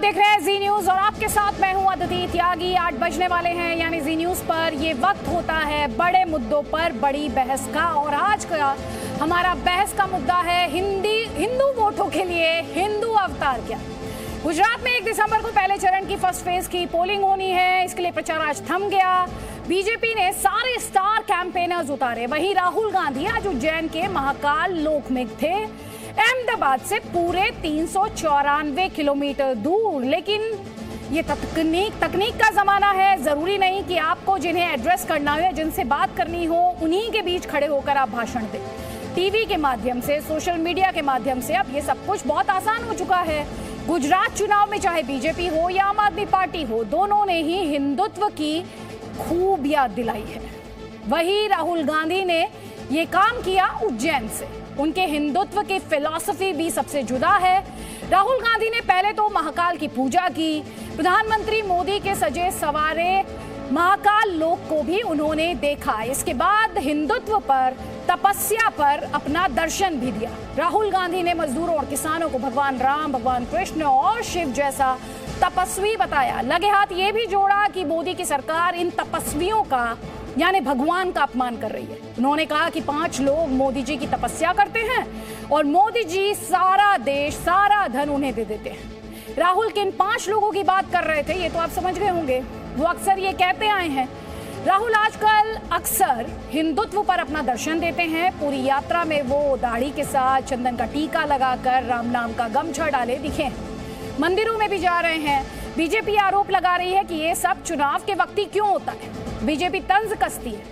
देख रहे हैं जी न्यूज और आपके साथ मैं हूं अदिति त्यागी। 8 बजने वाले हैं, यानी जी न्यूज पर ये वक्त होता है बड़े मुद्दों पर बड़ी बहस का। और आज का हमारा बहस का मुद्दा है हिंदू वोटों के लिए हिंदू अवतार क्या। गुजरात में 1 दिसंबर को पहले चरण की फर्स्ट फेज की पोलिंग होनी है। इसके लिए प्रचार आज थम गया। बीजेपी ने सारे स्टार कैंपेनर्स उतारे। वहीं राहुल गांधी आज उज्जैन के महाकाल लोक में थे, अहमदाबाद से पूरे 394 किलोमीटर दूर। लेकिन ये तकनीक का जमाना है। जरूरी नहीं कि आपको जिन्हें एड्रेस करना हो या जिनसे बात करनी हो उन्हीं के बीच खड़े होकर आप भाषण दें। टीवी के माध्यम से, सोशल मीडिया के माध्यम से अब ये सब कुछ बहुत आसान हो चुका है। गुजरात चुनाव में चाहे बीजेपी हो या आम आदमी पार्टी हो, दोनों ने ही हिंदुत्व की खूब याद दिलाई है। वही राहुल गांधी ने ये काम किया उज्जैन से। उनके हिंदुत्व की फिलॉसफी भी सबसे जुदा है। राहुल गांधी ने पहले तो महाकाल की पूजा की। प्रधानमंत्री मोदी के सजे सवारे महाकाल लोक को भी उन्होंने देखा। इसके बाद हिंदुत्व पर, तपस्या पर अपना दर्शन भी दिया। राहुल गांधी ने मजदूरों और किसानों को भगवान राम, भगवान कृष्ण और शिव जैसा तपस्वी बताया। लगे हाथ ये भी जोड़ा कि मोदी की सरकार इन तपस्वियों का यानी भगवान का अपमान कर रही है। उन्होंने कहा कि 5 लोग मोदी जी की तपस्या करते हैं और मोदी जी सारा देश, सारा धन उन्हें दे देते हैं। राहुल किन 5 लोगों की बात कर रहे थे ये तो आप समझ गए होंगे। वो अक्सर ये कहते आए हैं। राहुल आजकल अक्सर हिंदुत्व पर अपना दर्शन देते हैं। पूरी यात्रा में वो दाढ़ी के साथ चंदन का टीका लगाकर राम नाम का गमछा डाले दिखे हैं। मंदिरों में भी जा रहे हैं। बीजेपी आरोप लगा रही है कि ये सब चुनाव के वक्त ही क्यों होता है। बीजेपी तंज कसती है,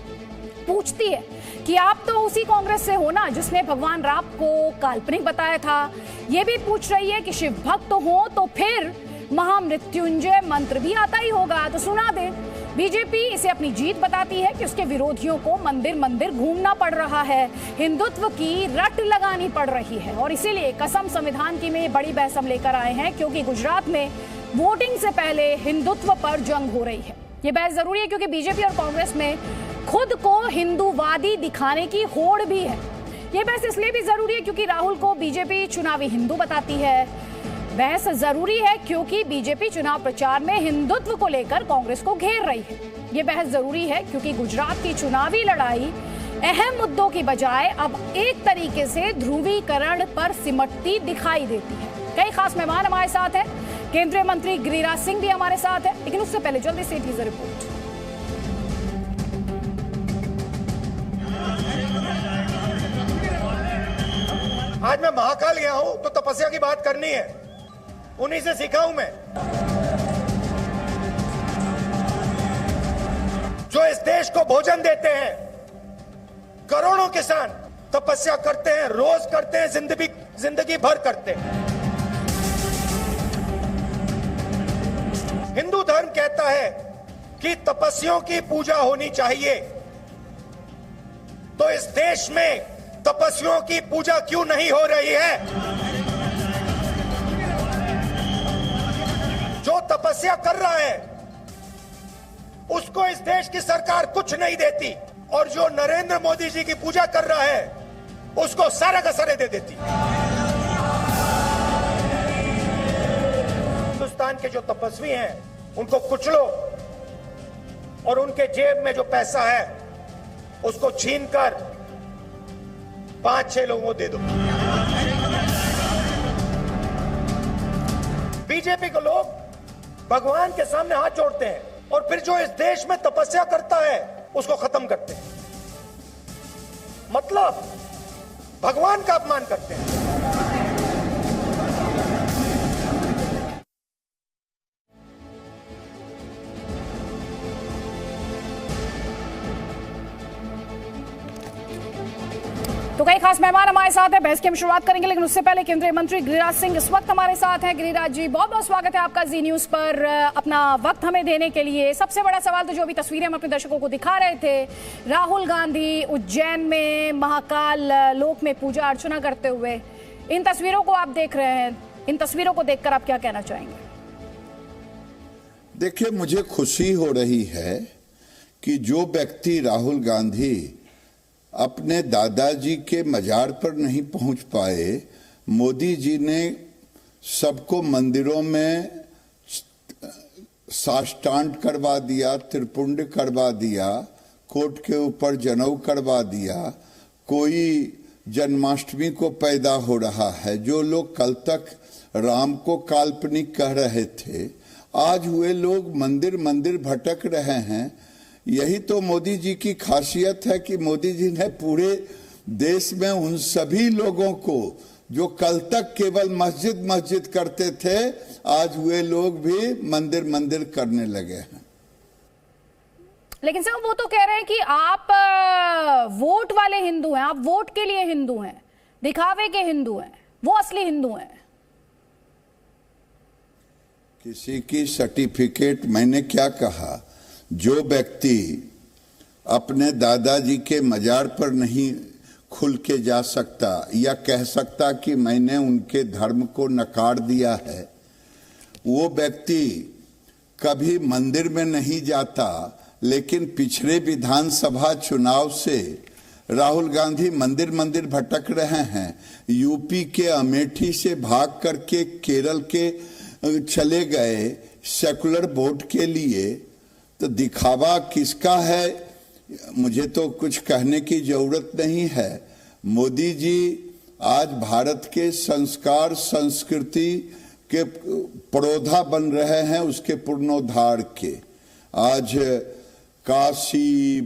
पूछती है कि आप तो उसी कांग्रेस से हो ना जिसने भगवान राम को काल्पनिक बताया था। ये भी पूछ रही है कि शिव भक्त हो तो फिर महामृत्युंजय मंत्र भी आता ही होगा, तो सुना दे। बीजेपी इसे अपनी जीत बताती है कि उसके विरोधियों को मंदिर मंदिर घूमना पड़ रहा है, हिंदुत्व की रट लगानी पड़ रही है। और इसीलिए कसम संविधान की में बड़ी बहस हम लेकर आए हैं, क्योंकि गुजरात में वोटिंग से पहले हिंदुत्व पर जंग हो रही है। ये बहस जरूरी है क्योंकि बीजेपी और कांग्रेस में खुद को हिंदूवादी दिखाने की होड़ भी है। ये बहस इसलिए भी जरूरी है क्योंकि राहुल को बीजेपी चुनावी हिंदू बताती है। बहस जरूरी है क्योंकि बीजेपी चुनाव प्रचार में हिंदुत्व को लेकर कांग्रेस को घेर रही है। ये बहस जरूरी है क्योंकि गुजरात की चुनावी लड़ाई अहम मुद्दों की बजाय अब एक तरीके से ध्रुवीकरण पर सिमटती दिखाई देती है। कई खास मेहमान हमारे साथ हैं। केंद्रीय मंत्री गिरिराज सिंह भी हमारे साथ है, लेकिन उससे पहले जल्दी से टीजर रिपोर्ट। आज मैं महाकाल गया हूं तो तपस्या की बात करनी है। उन्हीं से सीखा हूं मैं, जो इस देश को भोजन देते हैं। करोड़ों किसान तपस्या करते हैं, रोज करते हैं, जिंदगी भर करते हैं। हिंदू धर्म कहता है कि तपस्वियों की पूजा होनी चाहिए, तो इस देश में तपस्वियों की पूजा क्यों नहीं हो रही है? जो तपस्या कर रहा है उसको इस देश की सरकार कुछ नहीं देती, और जो नरेंद्र मोदी जी की पूजा कर रहा है उसको सारा का सारे दे देती। हिंदुस्तान के जो तपस्वी हैं उनको कुचलो और उनके जेब में जो पैसा है उसको छीनकर 5-6 लोगों को दे दो। बीजेपी को लोग भगवान के सामने हाथ जोड़ते हैं और फिर जो इस देश में तपस्या करता है उसको खत्म करते हैं, मतलब भगवान का अपमान करते हैं। तो कई खास मेहमान हमारे साथ हैं। बहस की हम शुरुआत करेंगे, लेकिन उससे पहले केंद्रीय मंत्री गिरिराज सिंह इस वक्त हमारे साथ हैं। गिरिराज जी, बहुत बहुत स्वागत है आपका जी न्यूज पर, अपना वक्त हमें देने के लिए। सबसे बड़ा सवाल तो जो अभी तस्वीरें हम अपने दर्शकों को दिखा रहे थे, राहुल गांधी उज्जैन में महाकाल लोक में पूजा अर्चना करते हुए, इन तस्वीरों को आप देख रहे हैं। इन तस्वीरों को देखकर आप क्या कहना चाहेंगे? देखिए, मुझे खुशी हो रही है कि जो व्यक्ति राहुल गांधी अपने दादाजी के मजार पर नहीं पहुंच पाए, मोदी जी ने सबको मंदिरों में साष्टांग करवा दिया, त्रिपुंड करवा दिया, कोट के ऊपर जनेऊ करवा दिया, कोई जन्माष्टमी को पैदा हो रहा है। जो लोग कल तक राम को काल्पनिक कह रहे थे, आज हुए लोग मंदिर मंदिर भटक रहे हैं। यही तो मोदी जी की खासियत है कि मोदी जी ने पूरे देश में उन सभी लोगों को जो कल तक केवल मस्जिद मस्जिद करते थे, आज हुए लोग भी मंदिर मंदिर करने लगे हैं। लेकिन साहब वो तो कह रहे हैं कि आप वोट वाले हिंदू हैं, आप वोट के लिए हिंदू हैं, दिखावे के हिंदू हैं, वो असली हिंदू हैं। किसी की सर्टिफिकेट, मैंने क्या कहा, जो व्यक्ति अपने दादाजी के मजार पर नहीं खुल के जा सकता या कह सकता कि मैंने उनके धर्म को नकार दिया है, वो व्यक्ति कभी मंदिर में नहीं जाता। लेकिन पिछले विधानसभा चुनाव से राहुल गांधी मंदिर मंदिर भटक रहे हैं। यूपी के अमेठी से भाग करके केरल के चले गए सेकुलर वोट के लिए। तो दिखावा किसका है, मुझे तो कुछ कहने की जरूरत नहीं है। मोदी जी आज भारत के संस्कार संस्कृति के परोधा बन रहे हैं, उसके पुनरुद्धार के। आज काशी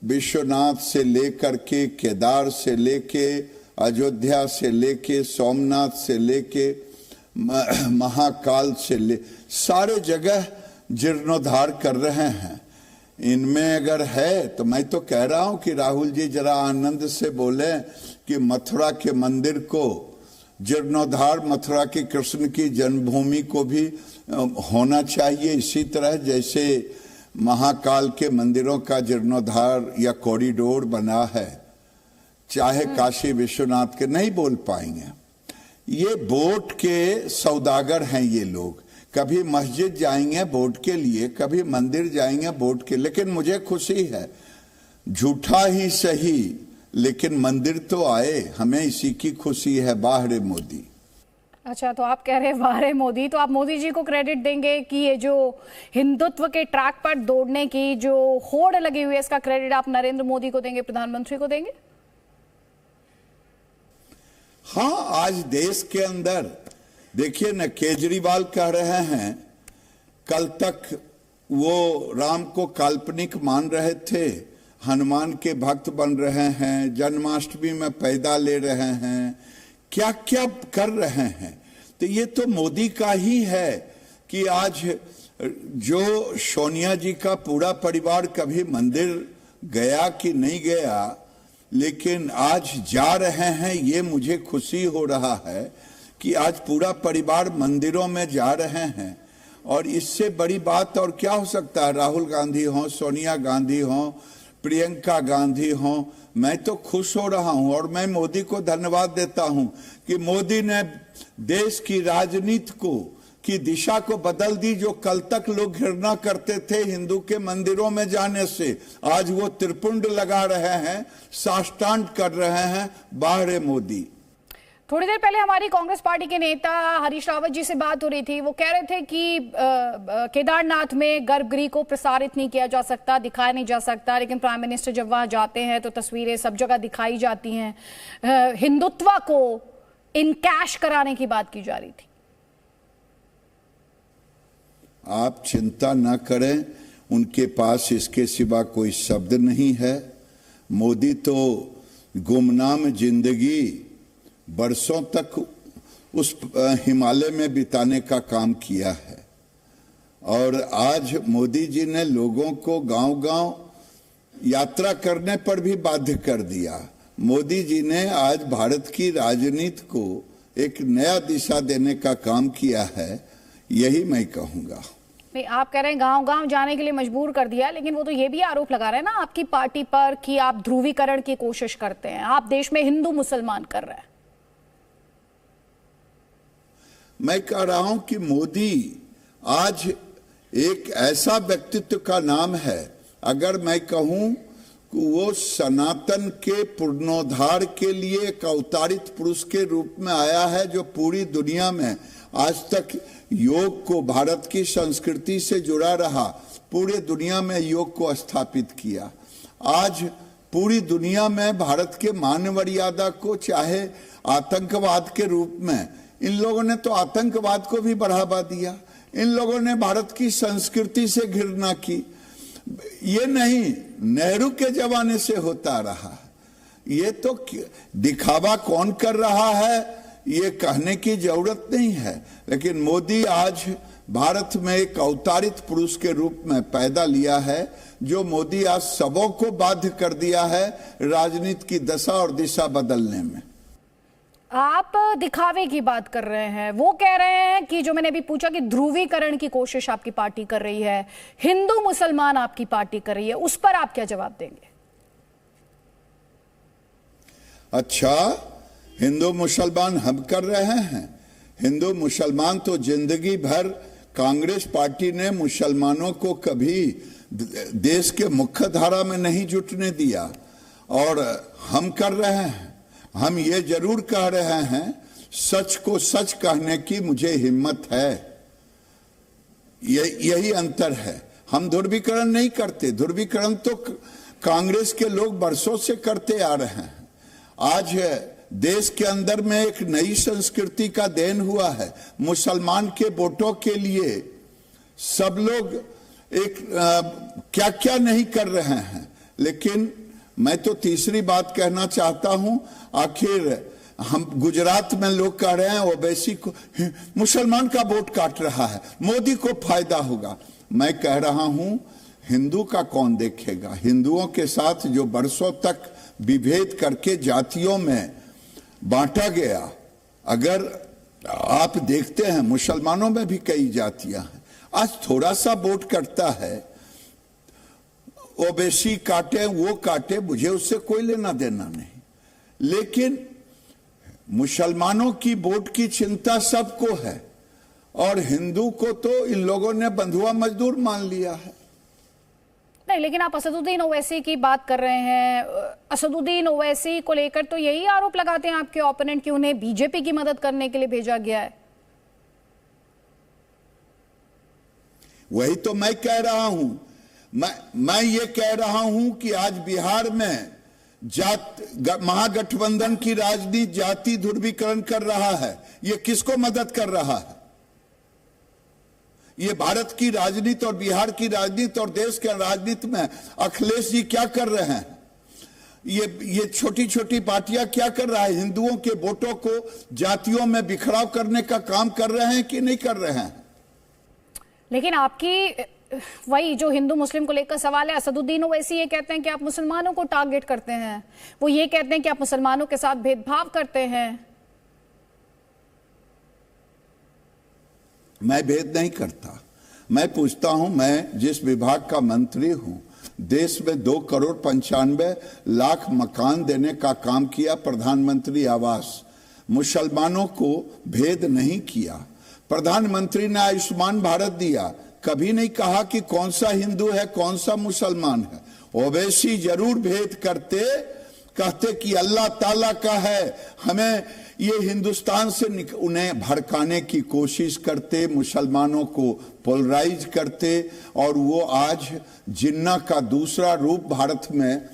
विश्वनाथ से लेकर के, केदार से लेके, अयोध्या से लेके, सोमनाथ से लेके, महाकाल से ले, सारे जगह जीर्णोद्धार कर रहे हैं। इनमें अगर है तो मैं तो कह रहा हूं कि राहुल जी जरा आनंद से बोले कि मथुरा के मंदिर को जीर्णोद्धार, मथुरा के कृष्ण की जन्मभूमि को भी होना चाहिए। इसी तरह जैसे महाकाल के मंदिरों का जीर्णोद्धार या कॉरिडोर बना है, चाहे काशी विश्वनाथ के, नहीं बोल पाएंगे। ये वोट के सौदागर हैं ये लोग। कभी मस्जिद जाएंगे वोट के लिए, कभी मंदिर जाएंगे वोट के। लेकिन मुझे खुशी है, झूठा ही सही लेकिन मंदिर तो आए, हमें इसी की खुशी है। वाह रे मोदी। अच्छा, तो आप कह रहे हैं वाह रे मोदी, तो आप मोदी जी को क्रेडिट देंगे कि ये जो हिंदुत्व के ट्रैक पर दौड़ने की जो होड़ लगी हुई है, इसका क्रेडिट आप नरेंद्र मोदी को देंगे, प्रधानमंत्री को देंगे? हाँ, आज देश के अंदर देखिए न, केजरीवाल कह रहे हैं कल तक वो राम को काल्पनिक मान रहे थे, हनुमान के भक्त बन रहे हैं, जन्माष्टमी में पैदा ले रहे हैं, क्या क्या कर रहे हैं। तो ये तो मोदी का ही है कि आज जो सोनिया जी का पूरा परिवार कभी मंदिर गया कि नहीं गया, लेकिन आज जा रहे हैं, ये मुझे खुशी हो रहा है कि आज पूरा परिवार मंदिरों में जा रहे हैं। और इससे बड़ी बात और क्या हो सकता है। राहुल गांधी हो, सोनिया गांधी हो, प्रियंका गांधी हो, मैं तो खुश हो रहा हूं। और मैं मोदी को धन्यवाद देता हूं कि मोदी ने देश की राजनीति को की दिशा को बदल दी। जो कल तक लोग घृणा करते थे हिंदू के मंदिरों में जाने से, आज वो त्रिपुंड लगा रहे हैं, साष्टांग कर रहे हैं। वाह रे मोदी। थोड़ी देर पहले हमारी कांग्रेस पार्टी के नेता हरीश रावत जी से बात हो रही थी। वो कह रहे थे कि केदारनाथ में गर्भगृह को प्रसारित नहीं किया जा सकता, दिखाया नहीं जा सकता, लेकिन प्राइम मिनिस्टर जब वहां जाते हैं तो तस्वीरें सब जगह दिखाई जाती हैं। हिंदुत्व को इनकैश कराने की बात की जा रही थी। आप चिंता न करें, उनके पास इसके सिवा कोई शब्द नहीं है। मोदी तो गुमनाम जिंदगी बरसों तक उस हिमालय में बिताने का काम किया है। और आज मोदी जी ने लोगों को गांव-गांव यात्रा करने पर भी बाध्य कर दिया। मोदी जी ने आज भारत की राजनीति को एक नया दिशा देने का काम किया है, यही मैं कहूंगा। नहीं, आप कह रहे हैं गांव-गांव जाने के लिए मजबूर कर दिया, लेकिन वो तो ये भी आरोप लगा रहे हैं ना आपकी पार्टी पर कि आप ध्रुवीकरण की कोशिश करते हैं, आप देश में हिंदू मुसलमान कर रहे हैं। मैं कह रहा हूं कि मोदी आज एक ऐसा व्यक्तित्व का नाम है, अगर मैं कहूं कि वो सनातन के पुनरुद्धार के लिए एक अवतारित पुरुष के रूप में आया है, जो पूरी दुनिया में आज तक योग को भारत की संस्कृति से जुड़ा रहा, पूरे दुनिया में योग को स्थापित किया। आज पूरी दुनिया में भारत के मान मर्यादा को, चाहे आतंकवाद के रूप में, इन लोगों ने तो आतंकवाद को भी बढ़ावा दिया। इन लोगों ने भारत की संस्कृति से घृणा की। ये नहीं, नेहरू के जमाने से होता रहा। ये तो दिखावा कौन कर रहा है ये कहने की जरूरत नहीं है, लेकिन मोदी आज भारत में एक अवतारित पुरुष के रूप में पैदा लिया है, जो मोदी आज सबों को बाध्य कर दिया है राजनीति की दशा और दिशा बदलने में। आप दिखावे की बात कर रहे हैं, वो कह रहे हैं कि जो मैंने अभी पूछा कि ध्रुवीकरण की कोशिश आपकी पार्टी कर रही है, हिंदू मुसलमान आपकी पार्टी कर रही है, उस पर आप क्या जवाब देंगे? अच्छा, हिंदू मुसलमान हम कर रहे हैं? हिंदू मुसलमान तो जिंदगी भर कांग्रेस पार्टी ने मुसलमानों को कभी देश के मुख्य धारा में नहीं जुटने दिया, और हम कर रहे हैं। हम ये जरूर कह रहे हैं, सच को सच कहने की मुझे हिम्मत है। यही अंतर है। हम ध्रुवीकरण नहीं करते। ध्रुवीकरण तो कांग्रेस के लोग बरसों से करते आ रहे हैं। आज देश के अंदर में एक नई संस्कृति का देन हुआ है। मुसलमान के वोटों के लिए सब लोग एक क्या क्या नहीं कर रहे हैं। लेकिन मैं तो तीसरी बात कहना चाहता हूं, आखिर हम गुजरात में लोग कह रहे हैं ओवैसी को मुसलमान का वोट काट रहा है, मोदी को फायदा होगा। मैं कह रहा हूं, हिंदू का कौन देखेगा? हिंदुओं के साथ जो बरसों तक विभेद करके जातियों में बांटा गया, अगर आप देखते हैं मुसलमानों में भी कई जातियां हैं। आज थोड़ा सा वोट कटता है, ओबीसी काटे वो काटे, मुझे उससे कोई लेना देना नहीं, लेकिन मुसलमानों की वोट की चिंता सबको है, और हिंदू को तो इन लोगों ने बंधुआ मजदूर मान लिया है। नहीं, लेकिन आप असदुद्दीन ओवैसी की बात कर रहे हैं। असदुद्दीन ओवैसी को लेकर तो यही आरोप लगाते हैं आपके ओपोनेंट कि उन्हें बीजेपी की मदद करने के लिए भेजा गया है। वही तो मैं कह रहा हूं। मैं ये कह रहा हूं कि आज बिहार में महागठबंधन की राजनीति जाति ध्रुवीकरण कर रहा है। ये किसको मदद कर रहा है? ये भारत की राजनीति और बिहार की राजनीति और देश के राजनीति में अखिलेश जी क्या कर रहे हैं? ये छोटी छोटी पार्टियां क्या कर रहा है? हिंदुओं के वोटों को जातियों में बिखराव करने का काम कर रहे हैं कि नहीं कर रहे हैं? लेकिन आपकी वही जो हिंदू मुस्लिम को लेकर सवाल है, असदुद्दीन ओवैसी ये कहते हैं कि आप मुसलमानों को टारगेट करते हैं। वो ये कहते हैं कि आप मुसलमानों के साथ भेदभाव करते हैं। मैं भेद नहीं करता। मैं पूछता हूं, मैं जिस विभाग का मंत्री हूं, देश में 2,95,00,000 मकान देने का काम किया, प्रधानमंत्री आवास। मुसलमानों को भेद नहीं किया। प्रधानमंत्री ने आयुष्मान भारत दिया, कभी नहीं कहा कि कौन सा हिंदू है कौन सा मुसलमान है। ओवैसी जरूर भेद करते, कहते कि अल्लाह ताला का है, हमें ये हिंदुस्तान से उन्हें भड़काने की कोशिश करते, मुसलमानों को पोलराइज करते, और वो आज जिन्ना का दूसरा रूप भारत में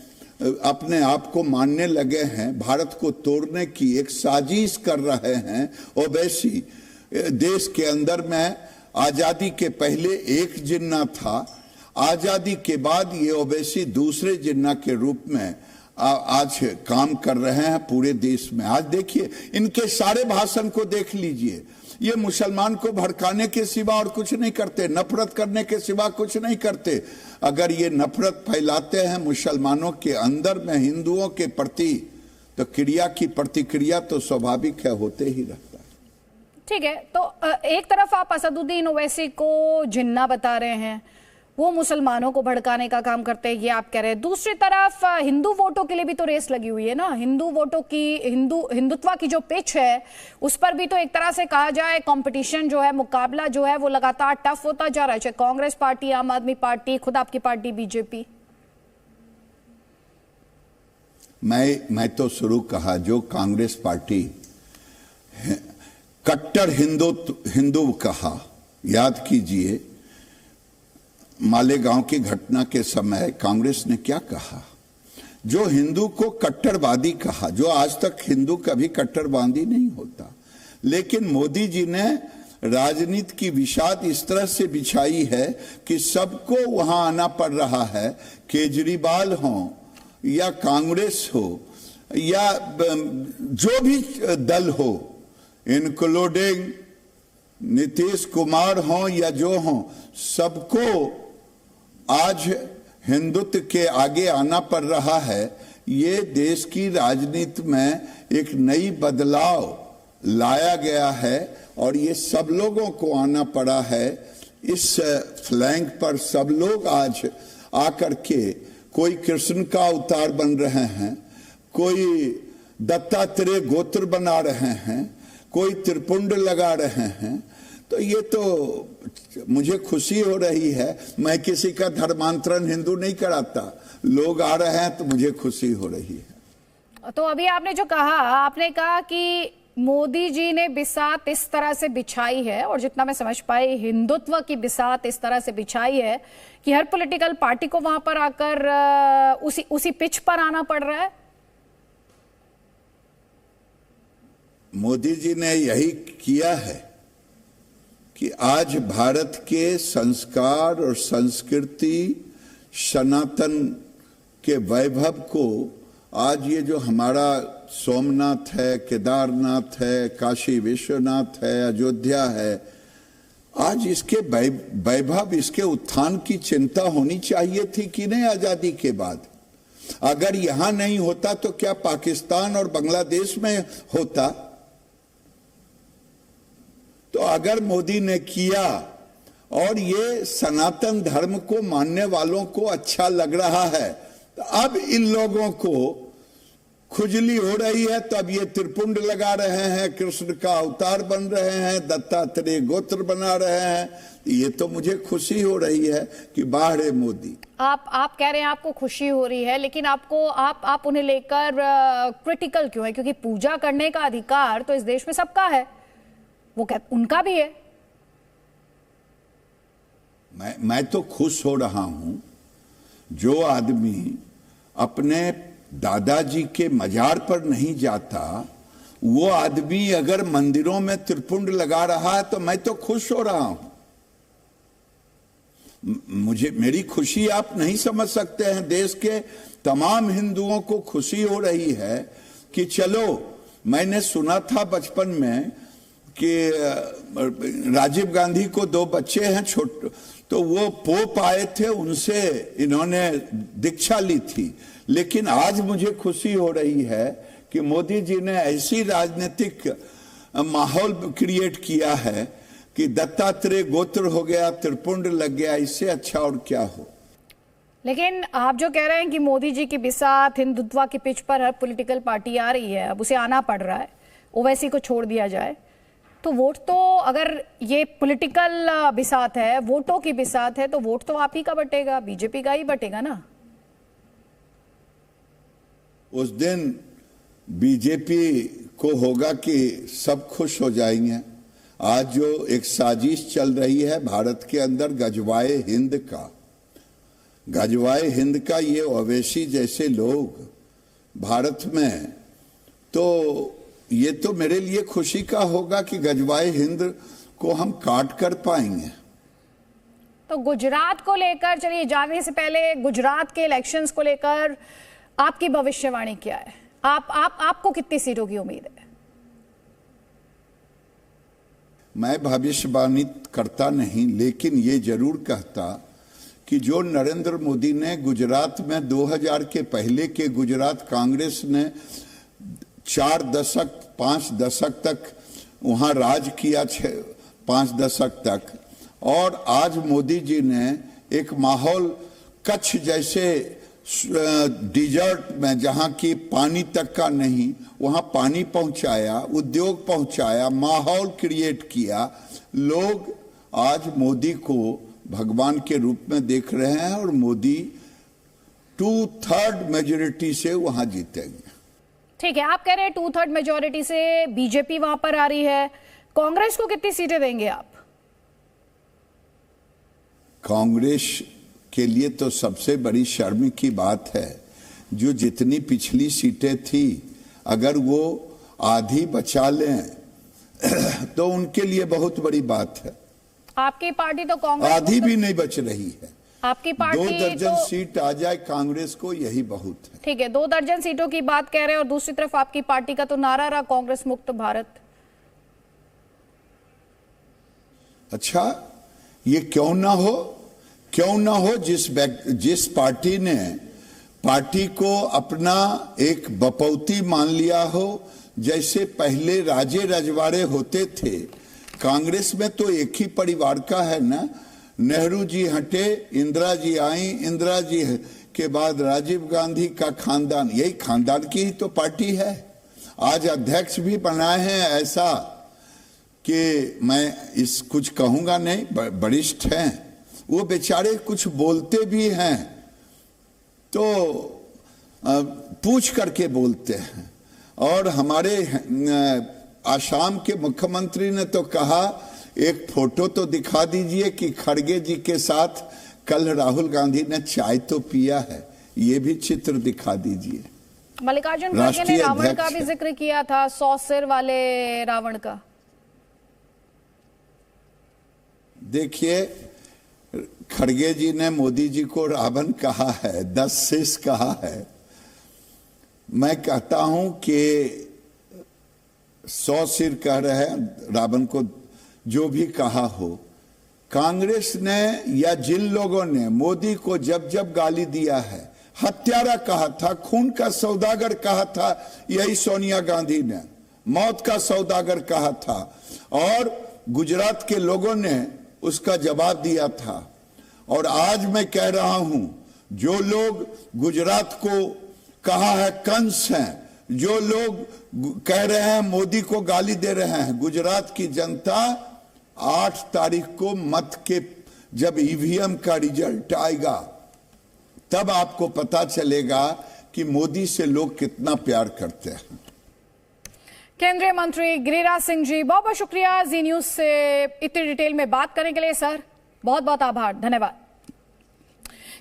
अपने आप को मानने लगे हैं। भारत को तोड़ने की एक साजिश कर रहे हैं ओवैसी। देश के अंदर में आजादी के पहले एक जिन्ना था, आजादी के बाद ये ओवैसी दूसरे जिन्ना के रूप में आज काम कर रहे हैं पूरे देश में। आज देखिए, इनके सारे भाषण को देख लीजिए, ये मुसलमान को भड़काने के सिवा और कुछ नहीं करते, नफरत करने के सिवा कुछ नहीं करते। अगर ये नफरत फैलाते हैं मुसलमानों के अंदर में हिंदुओं के प्रति, तो क्रिया की प्रतिक्रिया तो स्वाभाविक है, होते ही रहता है। ठीक है, तो एक तरफ आप असदुद्दीन ओवैसी को जिन्ना बता रहे हैं, वो मुसलमानों को भड़काने का काम करते हैं, ये आप कह रहे हैं। दूसरी तरफ हिंदू वोटों के लिए भी तो रेस लगी हुई है ना। हिंदू वोटों की, हिंदुत्व की जो पिच है, उस पर भी तो एक तरह से कहा जाए कंपटीशन जो है, मुकाबला जो है, वो लगातार टफ होता जा रहा है, चाहे कांग्रेस पार्टी, आम आदमी पार्टी, खुद आपकी पार्टी बीजेपी। मैं तो शुरू कहा, जो कांग्रेस पार्टी कट्टर हिंदू कहा। याद कीजिए मालेगांव की घटना के समय कांग्रेस ने क्या कहा, जो हिंदू को कट्टरवादी कहा, जो आज तक हिंदू कभी कट्टरवादी नहीं होता। लेकिन मोदी जी ने राजनीति की विषाद इस तरह से बिछाई है कि सबको वहां आना पड़ रहा है, केजरीवाल हो या कांग्रेस हो या जो भी दल हो, इंक्लूडिंग नीतीश कुमार हो या जो हो, सबको आज हिंदुत्व के आगे आना पड़ रहा है। ये देश की राजनीति में एक नई बदलाव लाया गया है और ये सब लोगों को आना पड़ा है इस फ्लैंक पर। सब लोग आज आकर के कोई कृष्ण का अवतार बन रहे हैं, कोई दत्तात्रेय गोत्र बना रहे हैं, कोई त्रिपुंड लगा रहे हैं। तो ये तो मुझे खुशी हो रही है। मैं किसी का धर्मांतरण हिंदू नहीं कराता, लोग आ रहे हैं तो मुझे खुशी हो रही है। तो अभी आपने जो कहा, आपने कहा कि मोदी जी ने बिसात इस तरह से बिछाई है, और जितना मैं समझ पाई हिंदुत्व की बिसात इस तरह से बिछाई है कि हर पॉलिटिकल पार्टी को वहां पर आकर उसी पिच पर आना पड़ रहा है। मोदी जी ने यही किया है कि आज भारत के संस्कार और संस्कृति, सनातन के वैभव को, आज ये जो हमारा सोमनाथ है, केदारनाथ है, काशी विश्वनाथ है, अयोध्या है, आज इसके वैभव, इसके उत्थान की चिंता होनी चाहिए थी कि नहीं आजादी के बाद। अगर यहां नहीं होता तो क्या पाकिस्तान और बांग्लादेश में होता? तो अगर मोदी ने किया और ये सनातन धर्म को मानने वालों को अच्छा लग रहा है, तो अब इन लोगों को खुजली हो रही है, तो अब ये त्रिपुंड लगा रहे हैं, कृष्ण का अवतार बन रहे हैं, दत्तात्रेय गोत्र बना रहे हैं। ये तो मुझे खुशी हो रही है कि बाहर है मोदी। आप कह रहे हैं आपको खुशी हो रही है, लेकिन आप उन्हें लेकर क्रिटिकल क्यों है? क्योंकि पूजा करने का अधिकार तो इस देश में सबका है, वो उनका भी है। मैं तो खुश हो रहा हूं, जो आदमी अपने दादाजी के मजार पर नहीं जाता, वो आदमी अगर मंदिरों में त्रिपुंड लगा रहा है तो मैं तो खुश हो रहा हूं। मेरी खुशी आप नहीं समझ सकते हैं। देश के तमाम हिंदुओं को खुशी हो रही है कि चलो, मैंने सुना था बचपन में कि राजीव गांधी को 2 बच्चे हैं छोटे, तो वो पोप आए थे, उनसे इन्होंने दीक्षा ली थी। लेकिन आज मुझे खुशी हो रही है कि मोदी जी ने ऐसी राजनीतिक माहौल क्रिएट किया है कि दत्तात्रेय गोत्र हो गया, त्रिपुंड लग गया, इससे अच्छा और क्या हो। लेकिन आप जो कह रहे हैं कि मोदी जी की बिसात हिंदुत्व की पिच पर हर पॉलिटिकल पार्टी आ रही है, अब उसे आना पड़ रहा है, ओवैसी को छोड़ दिया जाए तो वोट तो, अगर ये पॉलिटिकल बिसात है, वोटों की बिसात है, तो वोट तो आप ही का बटेगा, बीजेपी का ही बटेगा ना। उस दिन बीजेपी को होगा कि सब खुश हो जाएंगे। आज जो एक साजिश चल रही है भारत के अंदर गजवाए हिंद का, ये ओवैसी जैसे लोग भारत में, तो ये तो मेरे लिए खुशी का होगा कि गजवाए हिंद को हम काट कर पाएंगे। तो गुजरात को लेकर, चलिए जाने से पहले गुजरात के इलेक्शंस को लेकर आपकी भविष्यवाणी क्या है? आपको कितनी सीटों की उम्मीद है? मैं भविष्यवाणी करता नहीं, लेकिन ये जरूर कहता कि जो नरेंद्र मोदी ने गुजरात में 2000 के पहले के गुजरात कांग्रेस ने 4 दशक 5 दशक तक वहां राज किया, 5 दशक तक, और आज मोदी जी ने एक माहौल कच्छ जैसे डिजर्ट में, जहां की पानी तक का नहीं, वहां पानी पहुंचाया, उद्योग पहुंचाया, माहौल क्रिएट किया। लोग आज मोदी को भगवान के रूप में देख रहे हैं और मोदी 2/3 मेजोरिटी से वहां जीतेंगे। ठीक है, आप कह रहे हैं 2/3 मेजोरिटी से बीजेपी वहां पर आ रही है, कांग्रेस को कितनी सीटें देंगे आप? कांग्रेस के लिए तो सबसे बड़ी शर्म की बात है, जो जितनी पिछली सीटें थी अगर वो आधी बचा लें तो उनके लिए बहुत बड़ी बात है। आपकी पार्टी तो कांग्रेस आधी भी नहीं बच रही है। आपकी पार्टी 2 दर्जन तो सीट आ जाए कांग्रेस को, यही बहुत है। ठीक है, 2 दर्जन सीटों की बात कह रहे हैं और दूसरी तरफ आपकी पार्टी का तो नारा रहा कांग्रेस मुक्त भारत। अच्छा, ये क्यों ना हो जिस पार्टी ने पार्टी को अपना एक बपौती मान लिया हो, जैसे पहले राजे रजवाड़े होते थे। कांग्रेस में तो एक ही परिवार का है ना, नेहरू जी हटे, इंदिरा जी आई, इंदिरा जी के बाद राजीव गांधी का खानदान, यही खानदान की ही तो पार्टी है। आज अध्यक्ष भी बनाए हैं ऐसा कि मैं इस कुछ कहूंगा नहीं, वरिष्ठ हैं वो, बेचारे कुछ बोलते भी हैं तो पूछ करके बोलते हैं। और हमारे आसाम के मुख्यमंत्री ने तो कहा, एक फोटो तो दिखा दीजिए कि खड़गे जी के साथ कल राहुल गांधी ने चाय तो पिया है, ये भी चित्र दिखा दीजिए। मल्लिकार्जुन खड़गे ने रावण का भी जिक्र किया था, 100 सिर वाले रावण का। देखिए, खड़गे जी ने मोदी जी को रावण कहा है, 10 शीश कहा है। मैं कहता हूं कि 100 सिर कह रहे हैं रावण को, जो भी कहा हो। कांग्रेस ने या जिन लोगों ने मोदी को जब जब गाली दिया है, हत्यारा कहा था, खून का सौदागर कहा था, यही सोनिया गांधी ने मौत का सौदागर कहा था, और गुजरात के लोगों ने उसका जवाब दिया था। और आज मैं कह रहा हूं, जो लोग गुजरात को कहा है कंस हैं, जो लोग कह रहे हैं मोदी को गाली दे रहे हैं, गुजरात की जनता 8 तारीख को मत के जब ईवीएम का रिजल्ट आएगा तब आपको पता चलेगा कि मोदी से लोग कितना प्यार करते हैं। केंद्रीय मंत्री गिरिराज सिंह जी, बहुत बहुत शुक्रिया जी न्यूज से इतनी डिटेल में बात करने के लिए। सर बहुत बहुत आभार, धन्यवाद।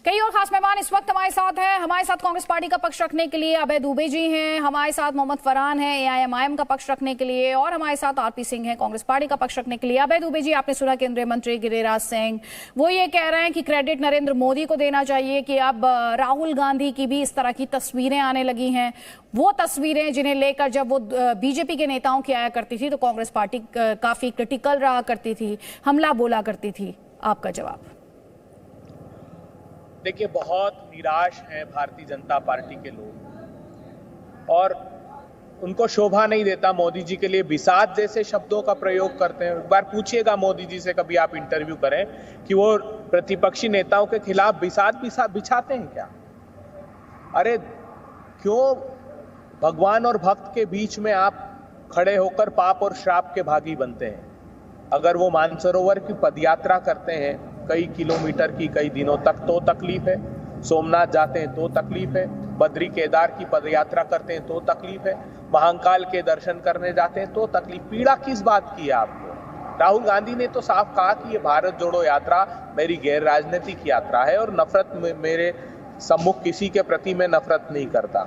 कई और खास मेहमान इस वक्त हमारे साथ हैं। हमारे साथ कांग्रेस पार्टी का पक्ष रखने के लिए अभय दुबे जी हैं, हमारे साथ मोहम्मद फरहान हैं एआईएमआईएम का पक्ष रखने के लिए, और हमारे साथ आरपी सिंह हैं कांग्रेस पार्टी का पक्ष रखने के लिए। अभय दुबे जी, आपने सुना केंद्रीय मंत्री गिरिराज सिंह, वो ये कह रहे हैं कि क्रेडिट नरेंद्र मोदी को देना चाहिए कि अब राहुल गांधी की भी इस तरह की तस्वीरें आने लगी हैं, वो तस्वीरें जिन्हें लेकर जब वो बीजेपी के नेताओं की आया करती थी तो कांग्रेस पार्टी काफी क्रिटिकल रहा करती थी, हमला बोला करती थी। आपका जवाब? देखिए, बहुत निराश हैं भारतीय जनता पार्टी के लोग, और उनको शोभा नहीं देता मोदी जी के लिए बिसात जैसे शब्दों का प्रयोग करते हैं। एक बार पूछिएगा मोदी जी से, कभी आप इंटरव्यू करें, कि वो प्रतिपक्षी नेताओं के खिलाफ बिसात बिछाते हैं क्या? अरे क्यों भगवान और भक्त के बीच में आप खड़े होकर पाप और श्राप के भागी बनते हैं? अगर वो मानसरोवर की पदयात्रा करते हैं कई किलोमीटर की, कई दिनों तक, तो तकलीफ है। सोमनाथ जाते हैं तो तकलीफ है, बद्री केदार की पदयात्रा करते हैं तो तकलीफ है, महाकाल के दर्शन करने जाते हैं तो तकलीफ। पीड़ा किस बात की है आपको? राहुल गांधी ने तो साफ कहा कि ये भारत जोड़ो यात्रा मेरी गैर राजनीतिक यात्रा है और नफरत में मेरे सम्मुख किसी के प्रति मैं नफरत नहीं करता।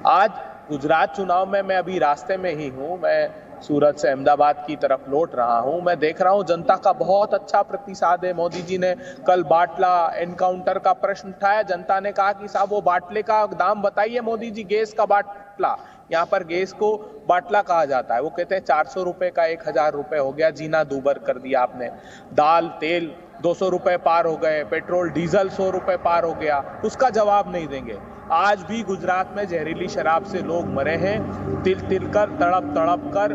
आज गुजरात चुनाव में मैं अभी रास्ते में ही हूँ, मैं सूरत से अहमदाबाद की तरफ लौट रहा हूं। मैं देख रहा हूं जनता का बहुत अच्छा प्रतिसाद है। मोदी जी ने कल बाटला एनकाउंटर का प्रश्न उठाया, जनता ने कहा कि साहब वो बाटले का दाम बताइए मोदी जी, गैस का बाटला, यहाँ पर गैस को बाटला कहा जाता है, वो कहते हैं 400 रुपए का 1000 रुपए हो गया, जीना दूभर कर दिया आपने। दाल तेल 200 रुपए पार हो गए, पेट्रोल डीजल 100 रुपए पार हो गया, उसका जवाब नहीं देंगे। आज भी गुजरात में जहरीली शराब से लोग मरे हैं, तिल तिल कर, तड़प तड़प कर।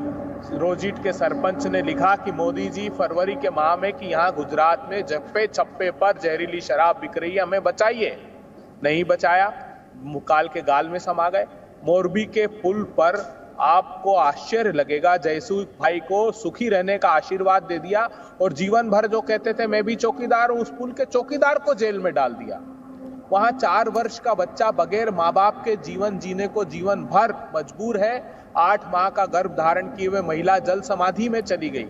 रोजीट के सरपंच ने लिखा कि मोदी जी फरवरी के माह में कि यहाँ गुजरात में जप्पे छप्पे पर जहरीली शराब बिक रही है, हमें बचाइए। नहीं बचाया, मुकाल के गाल में समा गए। मोरबी के पुल पर आपको आश्चर्य लगेगा, जयसू भाई को सुखी रहने का आशीर्वाद दे दिया और जीवन भर जो कहते थे मैं भी चौकीदार हूं, उस पुल के चौकीदार को जेल में डाल दिया। वहां 4 वर्ष का बच्चा बगैर माँ बाप के जीवन जीने को जीवन भर मजबूर है। 8 माह का गर्भ धारण किए हुए महिला जल समाधि में चली गई।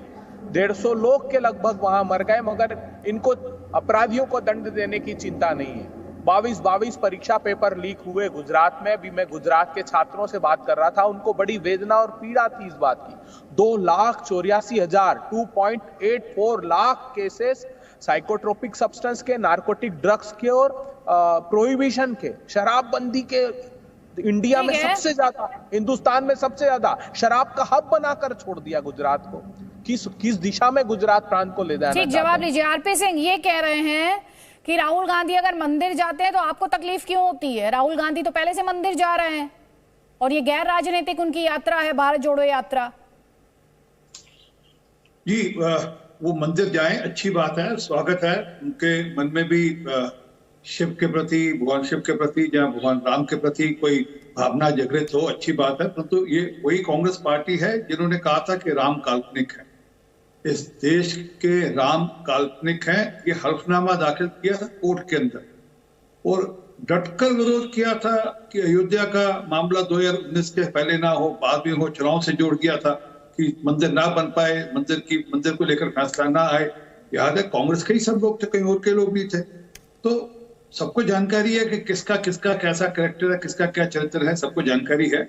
150 लोग के लगभग वहां मर गए, मगर इनको अपराधियों को दंड देने की चिंता नहीं है। 22 परीक्षा पेपर लीक हुए गुजरात में। अभी मैं गुजरात के छात्रों से बात कर रहा था, उनको बड़ी वेदना और पीड़ा थी इस बात की। 2,84,000 2.84 लाख केसेस साइकोट्रोपिक सब्सटेंस के, नार्कोटिक ड्रग्स के और प्रोहिबिशन के, शराबबंदी के। इंडिया में सबसे ज्यादा, हिंदुस्तान में सबसे ज्यादा शराब का हब बनाकर छोड़ दिया गुजरात को। किस दिशा में गुजरात प्रांत को ले जाना? ठीक जवाब लीजिए। आरपी सिंह ये कह रहे हैं कि राहुल गांधी अगर मंदिर जाते हैं तो आपको तकलीफ क्यों होती है? राहुल गांधी तो पहले से मंदिर जा रहे हैं और ये गैर राजनीतिक उनकी यात्रा है, भारत जोड़ो यात्रा। जी वो मंदिर जाएं, अच्छी बात है, स्वागत है। उनके मन में भी शिव के प्रति, भगवान शिव के प्रति या भगवान राम के प्रति कोई भावना जागृत हो, अच्छी बात है। परंतु ये वही कांग्रेस पार्टी है जिन्होंने कहा था कि राम काल्पनिक है, इस देश के राम काल्पनिक हैं। ये हल्फनामा दाखिल किया था कोर्ट के अंदर और डटकर विरोध किया था कि अयोध्या का मामला 2019 के पहले ना हो, बाद में हो, चुनाव से जोड़ दिया था कि मंदिर ना बन पाए, मंदिर को लेकर फैसला ना आए। याद है कांग्रेस के ही सब लोग थे, कहीं और के लोग भी थे। तो सबको जानकारी है कि किसका कैसा कैरेक्टर है, किसका क्या चरित्र है, सबको जानकारी है।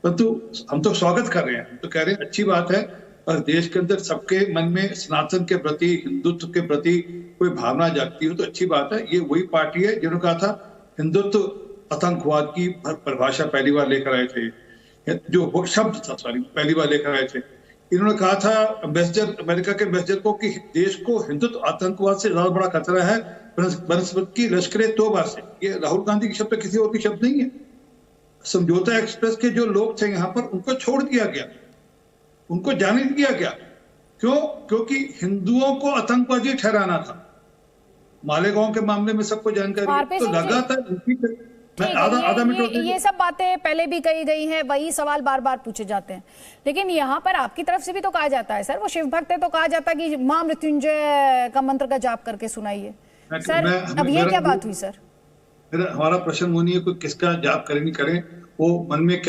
परंतु हम तो स्वागत कर रहे हैं, हम तो कह रहे हैं अच्छी बात है। और देश के अंदर सबके मन में सनातन के प्रति, हिंदुत्व के प्रति कोई भावना जागती हो तो अच्छी बात है। ये वही पार्टी है जिन्होंने कहा था हिंदुत्व आतंकवाद की परिभाषा पहली बार लेकर आए थे, जो शब्द था पहली बार लेकर आए थे। इन्होंने कहा था अमेरिका के एम्बेसडर को कि देश को हिंदुत्व आतंकवाद से ज्यादा बड़ा खतरा है बनस्पत की लश्करे तोबा से। ये राहुल गांधी के शब्द, किसी और के शब्द नहीं है। समझौता एक्सप्रेस के जो लोग थे यहाँ पर, उनको छोड़ दिया गया, उनको जाने दिया गया। क्यों? क्योंकि हिंदुओं को आतंकवादी ठहराना था। मालेगांव के मामले में सबको जानकारी, तो लगातार आधा मिनट ये सब बातें पहले भी कही गई हैं, वही सवाल बार बार पूछे जाते हैं। लेकिन यहाँ पर आपकी तरफ से भी तो कहा जाता है सर, वो शिव भक्त है तो कहा जाता है कि मां मृत्युंजय का मंत्र का जाप करके सुनाइए। सर अब ये क्या बात हुई सर? हमारा प्रश्न वो नहीं है कोई किसका जाप करें नहीं करें, वो मन में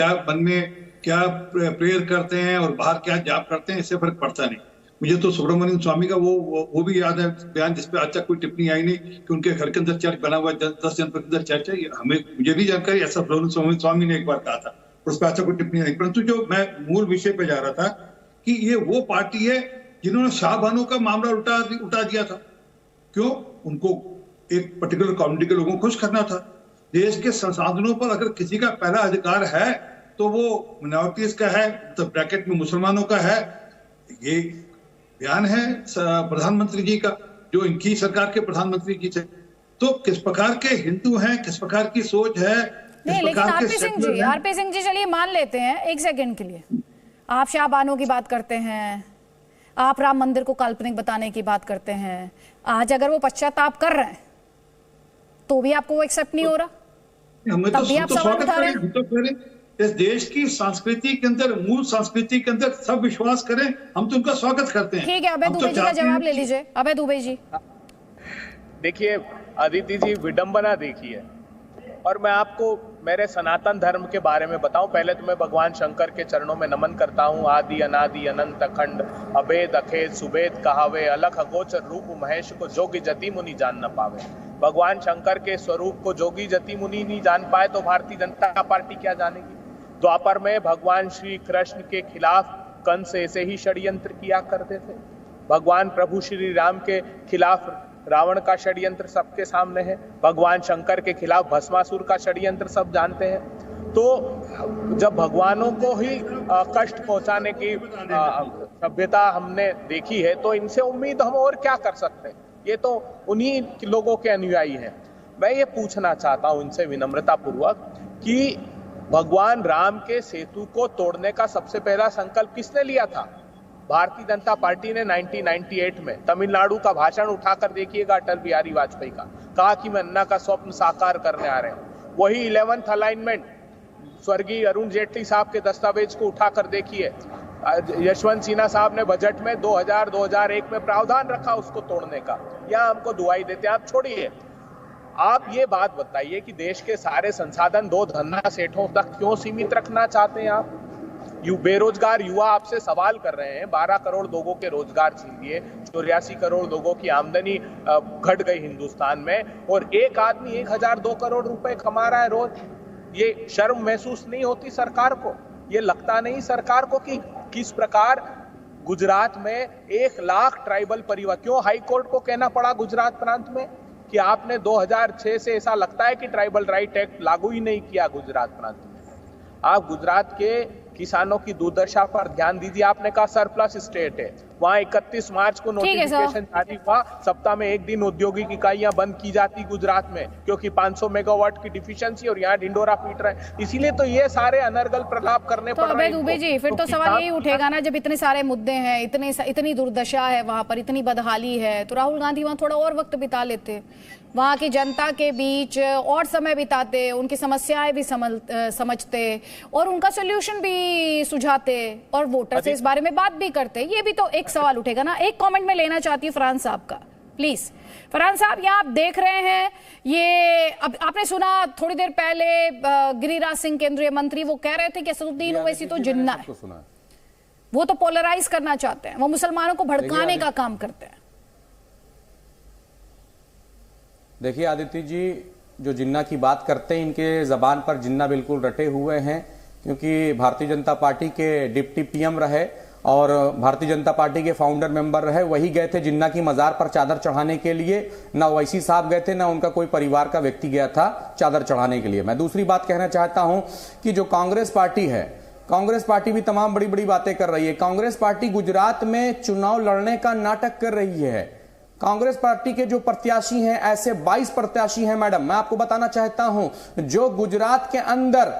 क्या प्रेयर करते हैं और बाहर क्या जाप करते हैं, इससे फर्क पड़ता नहीं। मुझे तो सुब्रमण्यम स्वामी का वो भी याद है बयान, जिसपे आज तक कोई टिप्पणी आई नहीं कि उनके घर के अंदर चर्च बना हुआ, 10 जनपद के अंदर चर्च है। मुझे नहीं जानकारी, ऐसा सुब्रमण्यम स्वामी ने एक बार कहा था, उस पर आज तक कोई टिप्पणी नहीं। परंतु जो मैं मूल विषय पे जा रहा था कि ये वो पार्टी है जिन्होंने शाह बानो का मामला उठा दिया था। क्यों? उनको एक पर्टिकुलर कम्युनिटी के लोगों को खुश करना था। देश के संसाधनों पर अगर किसी का पहला अधिकार है तो वो मिनॉरिटीज का है, तो ब्रैकेट में मुसलमानों का है। ये बयान है प्रधानमंत्री जी का, जो इनकी सरकार के प्रधानमंत्री जी थे। तो किस प्रकार के हिंदू हैं, किस प्रकार की सोच है, नहीं, लेकिन आरपी सिंह जी चलिए मान लेते हैं एक सेकंड के लिए, आप शाह बानो की बात करते हैं, आप राम मंदिर को काल्पनिक बताने की बात करते हैं। आज अगर वो पश्चाताप कर रहे हैं तो भी आपको वो एक्सेप्ट नहीं हो रहा? तब भी आप सवाल उठा रहे हैं। इस देश की संस्कृति के अंदर, मूल संस्कृति के अंदर सब विश्वास करें, हम तो उनका स्वागत करते हैं। ठीक है, अभय दुबे जी का जवाब ले लीजिए। अभय दुबे जी, देखिए अदिति जी, विडंबना देखिए, और मैं आपको मेरे सनातन धर्म के बारे में बताऊं। पहले तो मैं भगवान शंकर के चरणों में नमन करता हूं। आदि अनादि अनंत अखंड अभेद अखेद सुबेद कहावे, अलख अगोचर रूप महेश को जोगी जति मुनि जान न पावे। भगवान शंकर के स्वरूप को जोगी जति मुनि नहीं जान पाए तो भारतीय जनता पार्टी क्या जानेगी? द्वापर में भगवान श्री कृष्ण के खिलाफ कंस ऐसे ही षड्यंत्र किया करते थे। भगवान प्रभु श्री राम के खिलाफ रावण का षड्यंत्र सबके सामने है। भगवान शंकर के खिलाफ भस्मासुर का षड्यंत्र सब जानते हैं। तो जब भगवानों को ही कष्ट पहुंचाने की सभ्यता हमने देखी है तो इनसे उम्मीद हम और क्या कर सकते हैं? ये तो उन्हीं लोगों के अनुयायी हैं। मैं ये पूछना चाहता हूं इनसे विनम्रता पूर्वक कि भगवान राम के सेतु को तोड़ने का सबसे पहला संकल्प किसने लिया था? भारतीय जनता पार्टी ने 1998 में तमिलनाडु का भाषण उठाकर देखिएगा अटल बिहारी वाजपेयी का, कहा कि मैं अन्ना का स्वप्न साकार करने आ रहे हैं। वही 11th अलाइनमेंट स्वर्गीय अरुण जेटली साहब के दस्तावेज को उठाकर देखिए। यशवंत सिन्हा साहब ने बजट में 2000-2001 में प्रावधान रखा उसको तोड़ने का। यहाँ हमको दुआई देते हैं, आप छोड़िए। आप ये बात बताइए कि देश के सारे संसाधन दो धन्ना सेठों तक क्यों सीमित रखना चाहते हैं आप? बेरोजगार युवा आपसे सवाल कर रहे हैं, 12 करोड़ लोगों के रोजगार छीन लिए, 84 करोड़ लोगों की आमदनी घट गई हिंदुस्तान में, और एक आदमी 1002 करोड़ रुपए कमा रहा है रोज। ये शर्म महसूस नहीं होती सरकार को? ये लगता नहीं सरकार को कि किस प्रकार गुजरात में 1 लाख ट्राइबल परिवार, क्यों हाई कोर्ट को कहना पड़ा गुजरात प्रांत में कि आपने 2006 से ऐसा लगता है कि ट्राइबल राइट एक्ट लागू ही नहीं किया गुजरात प्रांत में। आप गुजरात के किसानों की दुर्दशा पर ध्यान दीजिए। आपने कहा सरप्लस स्टेट है, वहां 31 मार्च को नोटिफिकेशन जारी हुआ, सप्ताह में 1 दिन औद्योगिक इकाइयां बंद की जाती गुजरात में क्योंकि 500 मेगावाट की डिफिशियंसी, और यहाँ ढिंडोरा पीट रहे हैं। इसीलिए तो ये सारे अनर्गल प्रलाप करने पड़ रहे हैं। अबे दुबे जी, फिर तो सवाल यही उठेगा ना, जब इतने सारे मुद्दे हैं, इतनी दुर्दशा है वहां पर, इतनी बदहाली है, तो राहुल गांधी वहां थोड़ा और वक्त बिता लेते, वहां की जनता के बीच और समय बिताते, उनकी समस्याएं भी समझते और उनका सोल्यूशन भी सुझाते और वोटर से इस बारे में बात भी करते। ये भी तो एक सवाल उठेगा ना। एक कमेंट में लेना चाहती हूँ फरहान साहब का, प्लीज। फरहान साहब, यहाँ आप देख रहे हैं, ये अब आपने सुना थोड़ी देर पहले गिरिराज सिंह केंद्रीय मंत्री, वो कह रहे थे कि असदुद्दीन ओवैसी तो जिन्ना है, वो तो पोलराइज करना चाहते हैं, वो मुसलमानों को भड़काने का काम करते हैं। देखिए आदित्य जी, जो जिन्ना की बात करते हैं, इनके जबान पर जिन्ना बिल्कुल रटे हुए हैं, क्योंकि भारतीय जनता पार्टी के डिप्टी पीएम रहे और भारतीय जनता पार्टी के फाउंडर मेंबर रहे, वही गए थे जिन्ना की मजार पर चादर चढ़ाने के लिए। ना ओवैसी साहब गए थे, ना उनका कोई परिवार का व्यक्ति गया था चादर चढ़ाने के लिए। मैं दूसरी बात कहना चाहता हूं कि जो कांग्रेस पार्टी है, कांग्रेस पार्टी भी तमाम बड़ी बड़ी बातें कर रही है। कांग्रेस पार्टी गुजरात में चुनाव लड़ने का नाटक कर रही है। कांग्रेस पार्टी के जो प्रत्याशी हैं, ऐसे 22 प्रत्याशी हैं मैडम। मैं आपको बताना चाहता हूं, जो गुजरात के अंदर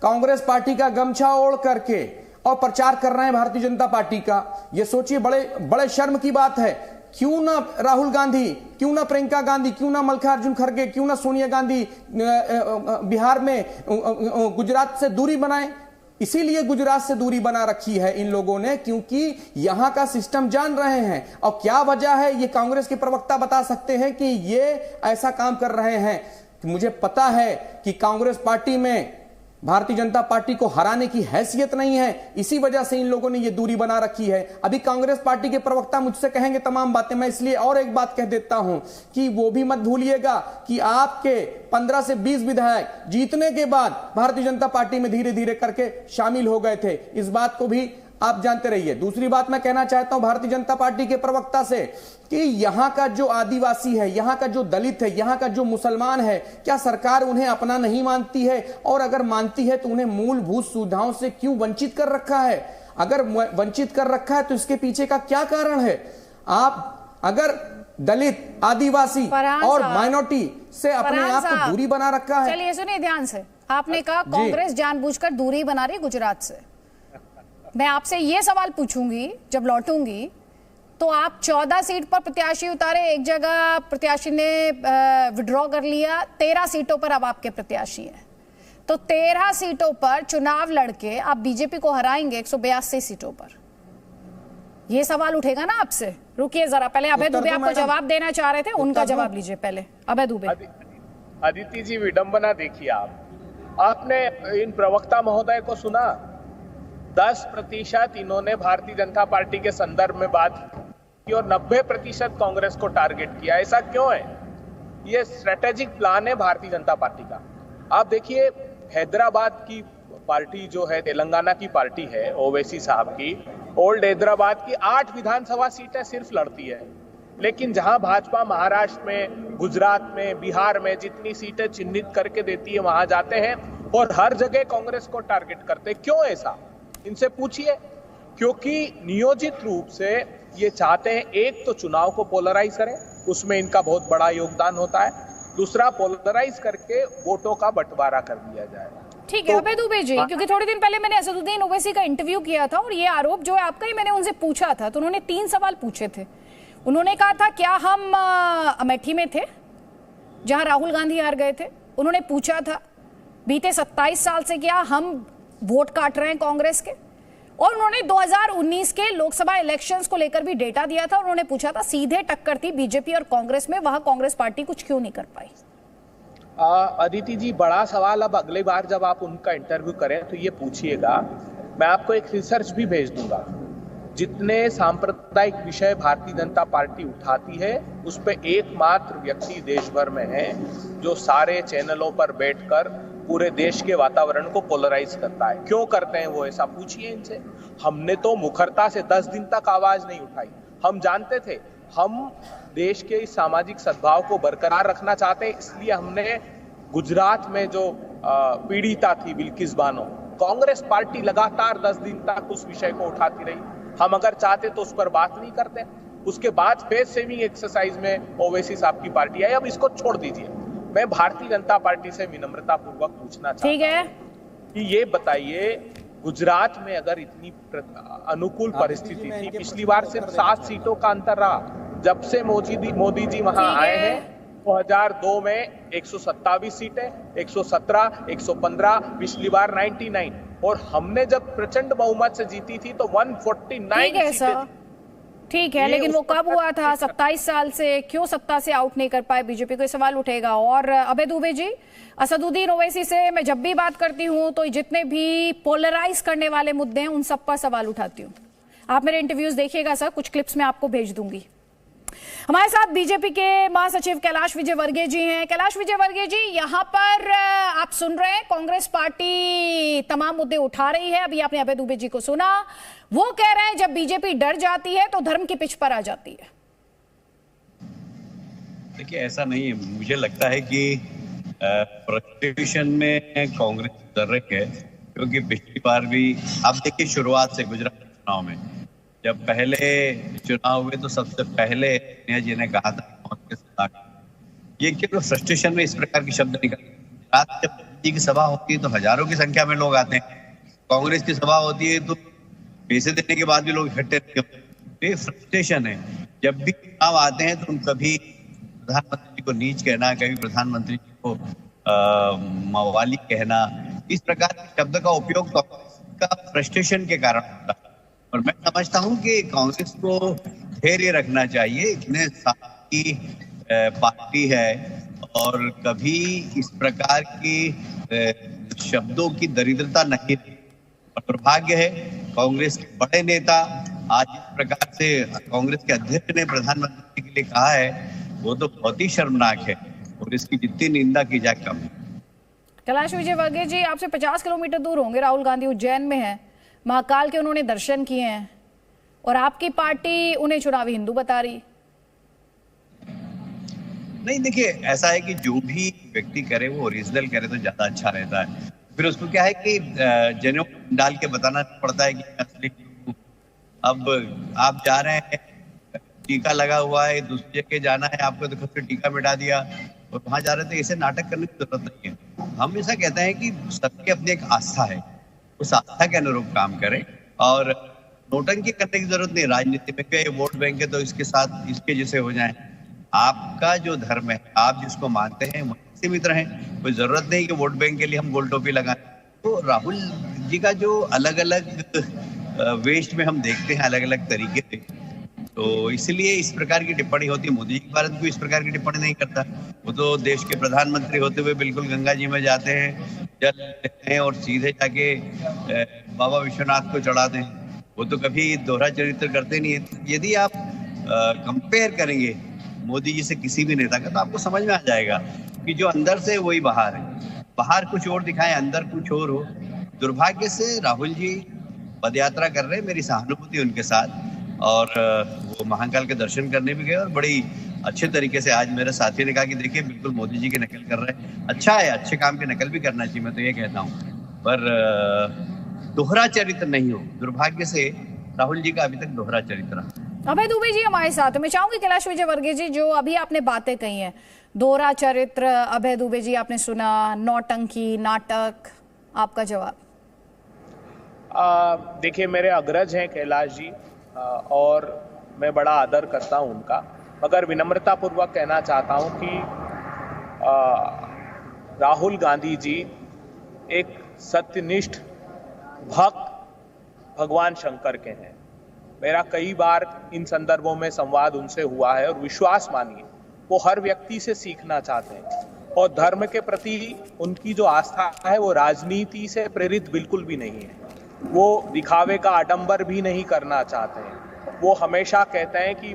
कांग्रेस पार्टी का गमछा ओढ़ करके और प्रचार कर रहे हैं भारतीय जनता पार्टी का। ये सोचिए, बड़े बड़े शर्म की बात है। क्यों ना राहुल गांधी, क्यों ना प्रियंका गांधी, क्यों ना मल्लिकार्जुन खड़गे, क्यों ना सोनिया गांधी बिहार में गुजरात से दूरी बनाए। इसीलिए गुजरात से दूरी बना रखी है इन लोगों ने, क्योंकि यहां का सिस्टम जान रहे हैं। और क्या वजह है, ये कांग्रेस के प्रवक्ता बता सकते हैं कि ये ऐसा काम कर रहे हैं। मुझे पता है कि कांग्रेस पार्टी में भारतीय जनता पार्टी को हराने की हैसियत नहीं है, इसी वजह से इन लोगों ने ये दूरी बना रखी है। अभी कांग्रेस पार्टी के प्रवक्ता मुझसे कहेंगे तमाम बातें, मैं इसलिए और एक बात कह देता हूं कि वो भी मत भूलिएगा कि आपके 15 से 20 विधायक जीतने के बाद भारतीय जनता पार्टी में धीरे धीरे करके शामिल हो गए थे। इस बात को भी आप जानते रहिए। दूसरी बात मैं कहना चाहता हूं भारतीय जनता पार्टी के प्रवक्ता से कि यहां का जो आदिवासी है, यहां का जो दलित है, यहां का जो मुसलमान है, क्या सरकार उन्हें अपना नहीं मानती है? और अगर मानती है तो उन्हें मूलभूत सुविधाओं से क्यों वंचित कर रखा है? अगर वंचित कर रखा है तो इसके पीछे का क्या कारण है? आप अगर दलित, आदिवासी और माइनॉरिटी से अपने आप को दूरी बना रखा है। चलिए सुनिए ध्यान से, आपने कहा कांग्रेस जानबूझकर दूरी बना रही गुजरात से। मैं आपसे ये सवाल पूछूंगी जब लौटूंगी, तो आप 14 सीट पर प्रत्याशी उतारे, एक जगह प्रत्याशी ने विड्रॉ कर लिया, 13 सीटों पर अब आपके प्रत्याशी हैं, तो 13 सीटों पर चुनाव लड़के आप बीजेपी को हराएंगे 182 सीटों पर। ये सवाल उठेगा ना आपसे। रुकिए जरा, पहले अभय दुबे आपको जवाब देना चाह रहे थे, उनका जवाब लीजिए पहले। अभय दुबे। अदिति जी, विडंबना देखिए आपने इन प्रवक्ता महोदय को सुना? 10% इन्होंने भारतीय जनता पार्टी के संदर्भ में बात की और 90% कांग्रेस को टारगेट किया। ऐसा क्यों है? ये स्ट्रेटेजिक प्लान है भारतीय जनता पार्टी का। आप देखिए, हैदराबाद की पार्टी जो है, तेलंगाना की पार्टी है ओवैसी साहब की, ओल्ड हैदराबाद की 8 विधानसभा सीटें सिर्फ लड़ती है। लेकिन जहां भाजपा महाराष्ट्र में, गुजरात में, बिहार में जितनी सीटें चिन्हित करके देती है, वहां जाते हैं और हर जगह कांग्रेस को टारगेट करते हैं। क्यों ऐसा? इनसे पूछिए। क्योंकि नियोजित रूप से ये चाहते हैं, एक तो चुनाव को पोलराइज करें, उसमें इनका बहुत बड़ा योगदान होता है। दूसरा, पोलराइज करके वोटों का बंटवारा कर दिया जाए। ठीक है अभय दुबे जी, क्योंकि थोड़ी दिन पहले मैंने असदुद्दीन ओवैसी का इंटरव्यू किया था और ये आरोप जो है आपका ही मैंने उनसे पूछा था, तो उन्होंने 3 सवाल पूछे थे। उन्होंने कहा था, क्या हम अमेठी में थे जहां राहुल गांधी हार गए थे? उन्होंने पूछा था, बीते 27 साल से क्या हम वोट काट रहे हैं कांग्रेस के? और उन्होंने 2019 के लोकसभा इलेक्शंस को लेकर भी डेटा दिया था। उन्होंने पूछा था सीधे टक्कर थी बीजेपी और कांग्रेस में, वहां कांग्रेस पार्टी कुछ क्यों नहीं कर पाई? अदिति जी, बड़ा सवाल अब अगली बार जब आप उनका इंटरव्यू करें तो ये पूछिएगा। मैं आपको एक रिसर्च भी भेज दूंगा। जितने सांप्रदायिक विषय भारतीय जनता पार्टी उठाती है उस पे एकमात्र व्यक्ति देश भर में है जो सारे चैनलों पर बैठकर पूरे देश के वातावरण को पोलराइज करता है। क्यों करते हैं वो, ऐसा पूछिए इनसे। हमने तो मुखरता से 10 दिन तक आवाज नहीं उठाई। हम जानते थे हम देश के इस सामाजिक सद्भाव को बरकरार रखना चाहते हैं, इसलिए हमने गुजरात में जो पीड़िता थी बिल्किस बानो, कांग्रेस पार्टी लगातार 10 दिन तक उस विषय को उठाती रही। हम अगर चाहते तो उस पर बात नहीं करते। उसके बाद फेस सेविंग एक्सरसाइज में ओवैसी साहब की पार्टी आई। अब इसको छोड़ दीजिए। मैं भारतीय जनता पार्टी से विनम्रता पूर्वक पूछना चाहता हूं कि ये बताइए, गुजरात में अगर इतनी अनुकूल परिस्थिति थी, पिछली बार सिर्फ 7 सीटों का अंतर रहा। जब से मोदी जी वहां आए हैं 2002 में 127 सीटें, 117, 115, पिछली बार 99, और हमने जब प्रचंड बहुमत से जीती थी तो 149 सीटें। ठीक है, लेकिन वो कब हुआ था? 27 साल से क्यों सत्ता से आउट नहीं कर पाए बीजेपी को, सवाल उठेगा। और अभय दुबे जी, असदुद्दीन ओवैसी से मैं जब भी बात करती हूँ तो जितने भी पोलराइज करने वाले मुद्दे हैं उन सब पर सवाल उठाती हूँ। आप मेरे इंटरव्यूज देखिएगा सर, कुछ क्लिप्स मैं आपको भेज दूंगी। हमारे साथ बीजेपी के महासचिव कैलाश विजयवर्गीय जी हैं। कैलाश विजयवर्गीय जी, यहाँ पर आप सुन रहे हैं कांग्रेस पार्टी तमाम मुद्दे उठा रही है। अभी आपने अभय दुबे जी को सुना, वो कह रहे हैं जब बीजेपी डर जाती है तो धर्म की पिच पर आ जाती है। देखिए, ऐसा नहीं है। मुझे लगता है कि फ्रस्ट्रेशन में कांग्रेस डर रही है, क्योंकि पिछली बार भी आप देखिए शुरुआत से गुजरात चुनाव में जब पहले चुनाव हुए तो सबसे पहले सोनिया जी ने कहा था ये क्यों फ्रस्ट्रेशन में इस प्रकार के शब्द निकलते हैं। रात जब मोदी की सभा होती है तो हजारों की संख्या में लोग आते हैं, कांग्रेस की सभा होती है तो पैसे देने के बाद भी लोग इकट्ठे रहते हैं। ये फ्रस्ट्रेशन है। जब भी चुनाव आते हैं तो हम कभी प्रधानमंत्री को नीच कहना, कभी प्रधानमंत्री को मवाली कहना, इस प्रकार के शब्द का उपयोग कांग्रेस का फ्रस्ट्रेशन के कारण होता है। और मैं समझता हूं कि कांग्रेस को धैर्य रखना चाहिए। इतने साल की पार्टी है और कभी इस प्रकार की शब्दों की दरिद्रता नहीं। और दुर्भाग्य है कांग्रेस के बड़े नेता आज इस प्रकार से कांग्रेस के अध्यक्ष ने प्रधानमंत्री के लिए कहा है, वो तो बहुत ही शर्मनाक है और इसकी जितनी निंदा की जाए कम है। कैलाश विजयवर्गीय जी, आपसे 50 किलोमीटर दूर होंगे राहुल गांधी, उज्जैन में है, महाकाल के उन्होंने दर्शन किए हैं और आपकी पार्टी उन्हें चुनावी हिंदू बता रही। नहीं, देखिए ऐसा है कि जो भी व्यक्ति करे वो ओरिजिनल करे तो ज्यादा अच्छा रहता है। फिर उसको क्या है कि जनेऊ डाल के बताना पड़ता है कि असली। अब आप जा रहे हैं, टीका लगा हुआ है, दूसरी जगह जाना है, आपको तो खुद से टीका मिटा दिया और वहां जा रहे थे, ऐसे नाटक करने की जरूरत नहीं है। हम ऐसा कहते हैं कि सबकी अपनी एक आस्था है, उस आस्था के अनुरूप काम करें और नोटंकी करने की जरूरत नहीं। राजनीति में क्या वोट बैंक है तो इसके साथ इसके जैसे हो जाए। आपका जो धर्म है, आप जिसको मानते हैं वहीं सीमित रहें। कोई जरूरत नहीं कि वोट बैंक के लिए हम गोल टोपी लगाएं। तो राहुल जी का जो अलग अलग वेस्ट में हम देखते हैं, अलग अलग तरीके से, तो इसलिए इस प्रकार की टिप्पणी होती है। मोदी जी भारत को इस प्रकार की टिप्पणी नहीं करता। वो तो देश के प्रधानमंत्री होते हुए बिल्कुल गंगा जी में जाते हैं, जल लेते हैं और सीधे जाके बाबा विश्वनाथ को चढ़ाते हैं। वो तो कभी दोहरा चरित्र करते नहीं है। यदि आप कंपेयर करेंगे मोदी जी से किसी भी नेता का तो आपको समझ में आ जाएगा कि जो अंदर से वही बाहर है। बाहर कुछ और दिखाए, अंदर कुछ और हो। दुर्भाग्य से राहुल जी पदयात्रा कर रहे हैं, मेरी सहानुभूति उनके साथ, और वो महाकाल के दर्शन करने भी गए और बड़ी अच्छे तरीके से। आज मेरे साथी ने कहा कि देखिए बिल्कुल मोदी जी की नकल कर रहे हैं। अच्छा है, अच्छे काम की नकल भी करना चाहिए, मैं तो ये कहता हूँ, पर दोहरा चरित्र नहीं हो। दुर्भाग्य से राहुल जी का अभी तक दोहरा चरित्र। अभय दुबे जी हमारे साथ, मैं चाहूंगी कैलाश विजयवर्गीय जी, जो अभी आपने बातें कही हैं, दोहरा चरित्र, अभय दुबे जी आपने सुना, नौटंकी, नाटक, आपका जवाब। देखिए, मेरे अग्रज हैं कैलाश जी और मैं बड़ा आदर करता हूं उनका, मगर विनम्रता पूर्वक कहना चाहता हूं कि राहुल गांधी जी एक सत्यनिष्ठ भक्त भगवान शंकर के हैं। मेरा कई बार इन संदर्भों में संवाद उनसे हुआ है और विश्वास मानिए वो हर व्यक्ति से सीखना चाहते हैं और धर्म के प्रति उनकी जो आस्था है वो राजनीति से प्रेरित बिल्कुल भी नहीं है। वो दिखावे का आडंबर भी नहीं करना चाहते हैं। वो हमेशा कहते हैं कि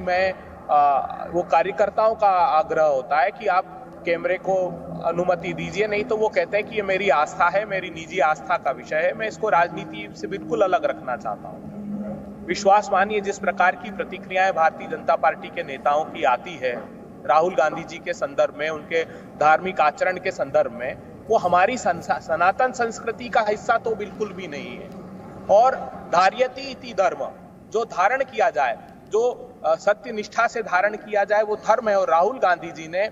वो कार्यकर्ताओं का आग्रह होता है कि आप कैमरे को अनुमति दीजिए, नहीं तो वो कहते हैं कि ये मेरी आस्था है, मेरी निजी आस्था का विषय है, मैं इसको राजनीति से बिल्कुल अलग रखना चाहता हूँ। विश्वास मानिए जिस प्रकार की प्रतिक्रियाएं भारतीय जनता पार्टी के नेताओं की आती है राहुल गांधी जी के संदर्भ में, उनके धार्मिक आचरण के संदर्भ में, वो हमारी सनातन संस्कृति का हिस्सा तो बिल्कुल भी नहीं है। और धार्यति इति धर्म, जो धारण किया जाए, जो सत्य निष्ठा से धारण किया जाए वो धर्म है। और राहुल गांधी जी ने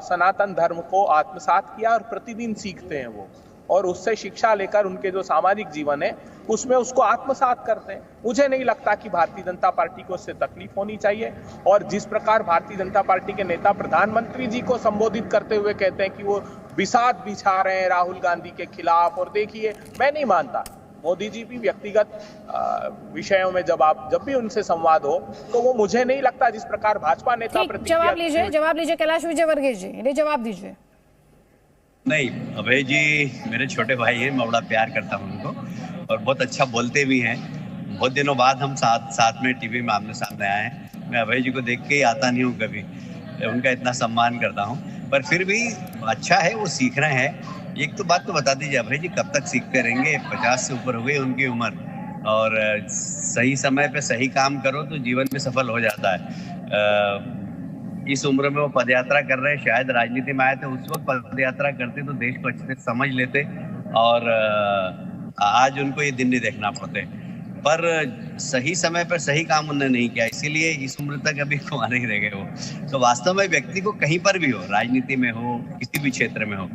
सनातन धर्म को आत्मसात किया और प्रतिदिन सीखते हैं वो, और उससे शिक्षा लेकर उनके जो सामाजिक जीवन है उसमें उसको आत्मसात करते हैं। मुझे नहीं लगता कि भारतीय जनता पार्टी को उससे तकलीफ होनी चाहिए। और जिस प्रकार भारतीय जनता पार्टी के नेता प्रधानमंत्री जी को संबोधित करते हुए कहते हैं कि वो बिसात बिछा रहे हैं राहुल गांधी के खिलाफ, और देखिए मैं नहीं मानता। मोदी जी भी व्यक्तिगत विषयों में जब भी उनसे संवाद हो तो वो मुझे नहीं लगता जिस प्रकार भाजपा नेता जवाब लीजिए कैलाश विजयवर्गीय जी, इन्हें जवाब दीजिए। नहीं, अभय जी मेरे छोटे भाई हैं, मैं बड़ा प्यार करता हूं उनको और बहुत अच्छा बोलते भी हैं। बहुत दिनों बाद हम साथ में टीवी में आमने सामने आए हैं। मैं अभय जी को देख के ही आता नहीं हूँ कभी, उनका इतना सम्मान करता हूँ, पर फिर भी अच्छा है वो सीख रहे हैं। एक तो बात तो बता दीजिए अभय जी, कब तक सीखते रहेंगे? 50 से ऊपर हो गई उनकी उम्र, और सही समय पे सही काम करो तो जीवन में सफल हो जाता है। इस उम्र में वो पदयात्रा कर रहे हैं, शायद राजनीति में आए थे उस वक्त पदयात्रा करते तो देश को अच्छे से समझ लेते, और आज उनको ये दिन नहीं देखना पड़ते। पर सही समय पर सही काम उन्होंने नहीं किया, इसीलिए इस उम्र तक अभी कुआं नहीं रह गए वो। तो वास्तव में व्यक्ति को कहीं पर भी हो, राजनीति में हो, किसी भी क्षेत्र में हो,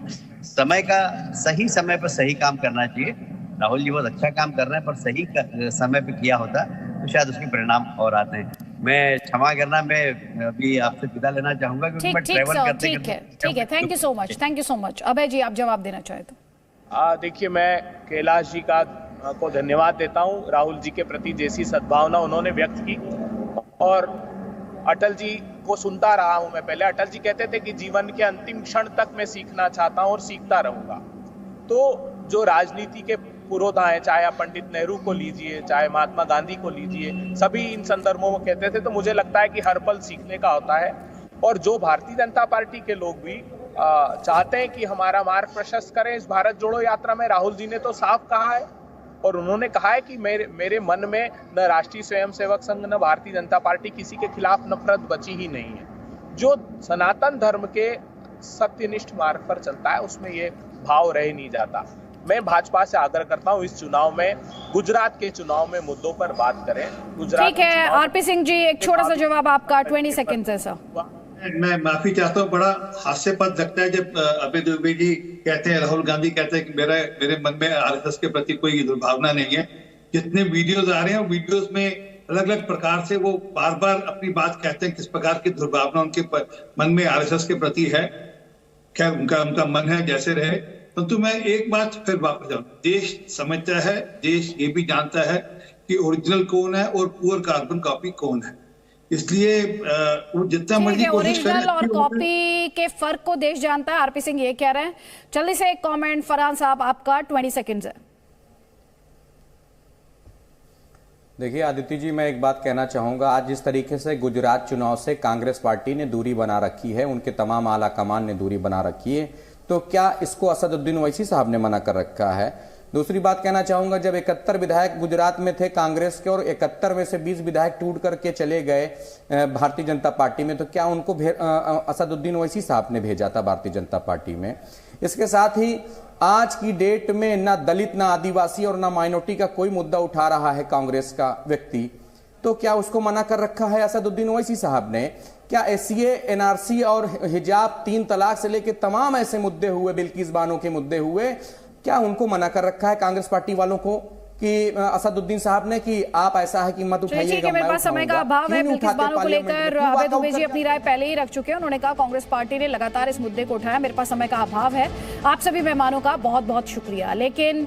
समय का सही समय पर सही काम करना चाहिए। राहुल जी बहुत अच्छा काम कर रहे हैं, पर सही समय पे किया होता तो शायद उसके परिणाम और आते हैं। मैं क्षमा करना, मैं अभी आपसे विदा लेना चाहूंगा क्योंकि मैं ट्रैवल करते ठीक है। Thank you so much. Abhay ji आप जवाब देना चाहे तो। देखिए, मैं कैलाश जी को धन्यवाद देता हूं। राहुल जी के प्रति जैसी सद्भावना उन्होंने व्यक्त की, और अटल जी को सुनता रहा हूं मैं। पहले अटल जी कहते थे कि जीवन के अंतिम क्षण तक मैं सीखना चाहता हूं और सीखता रहूंगा। तो जो राजनीति के पुरोधा है, चाहे आप पंडित नेहरू को लीजिए, चाहे महात्मा गांधी को लीजिए, सभी इन संदर्भों में कहते थे। तो मुझे लगता है कि हर पल सीखने का होता है, और जो भारतीय जनता पार्टी के लोग भी चाहते हैं कि हमारा मार्ग प्रशस्त करें इस भारत जोड़ो यात्रा में। राहुल जी ने तो साफ कहा है, और उन्होंने कहा है कि मेरे मन में न राष्ट्रीय स्वयंसेवक संघ न भारतीय जनता पार्टी किसी के खिलाफ नफरत बची ही नहीं है। जो सनातन धर्म के सत्यनिष्ठ मार्ग पर चलता है उसमें ये भाव रह नहीं जाता। मैं भाजपा से आग्रह करता हूं इस चुनाव में, गुजरात के चुनाव में मुद्दों पर बात करें। ठीक है आरपी सिंह जी, एक छोटा सा जवाब आपका, 20 सेकंड से सर। मैं माफी चाहता हूँ, बड़ा हास्यपद लगता है जब अभय दुबे जी कहते हैं, राहुल गांधी कहते हैं कि मेरे मन में आरएसएस के प्रति कोई दुर्भावना नहीं है। जितने वीडियोस आ रहे हैं, वीडियोस में अलग अलग प्रकार से वो बार बार अपनी बात कहते हैं किस प्रकार की दुर्भावना उनके मन में आरएसएस के प्रति है। खैर उनका मन है जैसे रहे, परंतु मैं एक बात फिर वापस जाऊँ, देश समझता है, देश ये भी जानता है कि ओरिजिनल कौन है और पुअर कार्बन कॉपी कौन है। इसलिए वो जितना मर्जी कोशिश करें, ओरिजिनल और कॉपी के फर्क को देश जानता है। आरपी सिंह ये कह रहे हैं। जल्दी से एक कमेंट फरहान साहब आपका, 20 सेकंड है। देखिए आदित्य जी, मैं एक बात कहना चाहूंगा। आज जिस तरीके से गुजरात चुनाव से कांग्रेस पार्टी ने दूरी बना रखी है, उनके तमाम आला कमान ने दूरी बना रखी है, तो क्या इसको असदुद्दीन ओवैसी साहब ने मना कर रखा है? दूसरी बात कहना चाहूंगा, जब 71 विधायक गुजरात में थे कांग्रेस के और 71 में से 20 विधायक टूट करके चले गए भारतीय जनता पार्टी में, तो क्या उनको असदुद्दीन ओवैसी साहब ने भेजा था भारतीय जनता पार्टी में? इसके साथ ही आज की डेट में ना दलित, ना आदिवासी और ना माइनॉरिटी का कोई मुद्दा उठा रहा है कांग्रेस का व्यक्ति, तो क्या उसको मना कर रखा है असदुद्दीन ओवैसी साहब ने? क्या एससीए, एनआरसी और हिजाब, 3 तलाक से लेकर तमाम ऐसे मुद्दे हुए, बिल्किस बानो के मुद्दे हुए, क्या उनको मना कर रखा है कांग्रेस पार्टी वालों को कि असदुद्दीन साहब ने कि आप ऐसा है कि मत उठाइएगा? मेरे पास समय का अभाव है। बिल्किस बानो को लेकर अभय दुबे जी अपनी राय पहले ही रख चुके हैं। उन्होंने कहा कांग्रेस पार्टी ने लगातार इस मुद्दे को उठाया। मेरे पास समय का अभाव है। आप सभी मेहमानों का बहुत बहुत शुक्रिया। लेकिन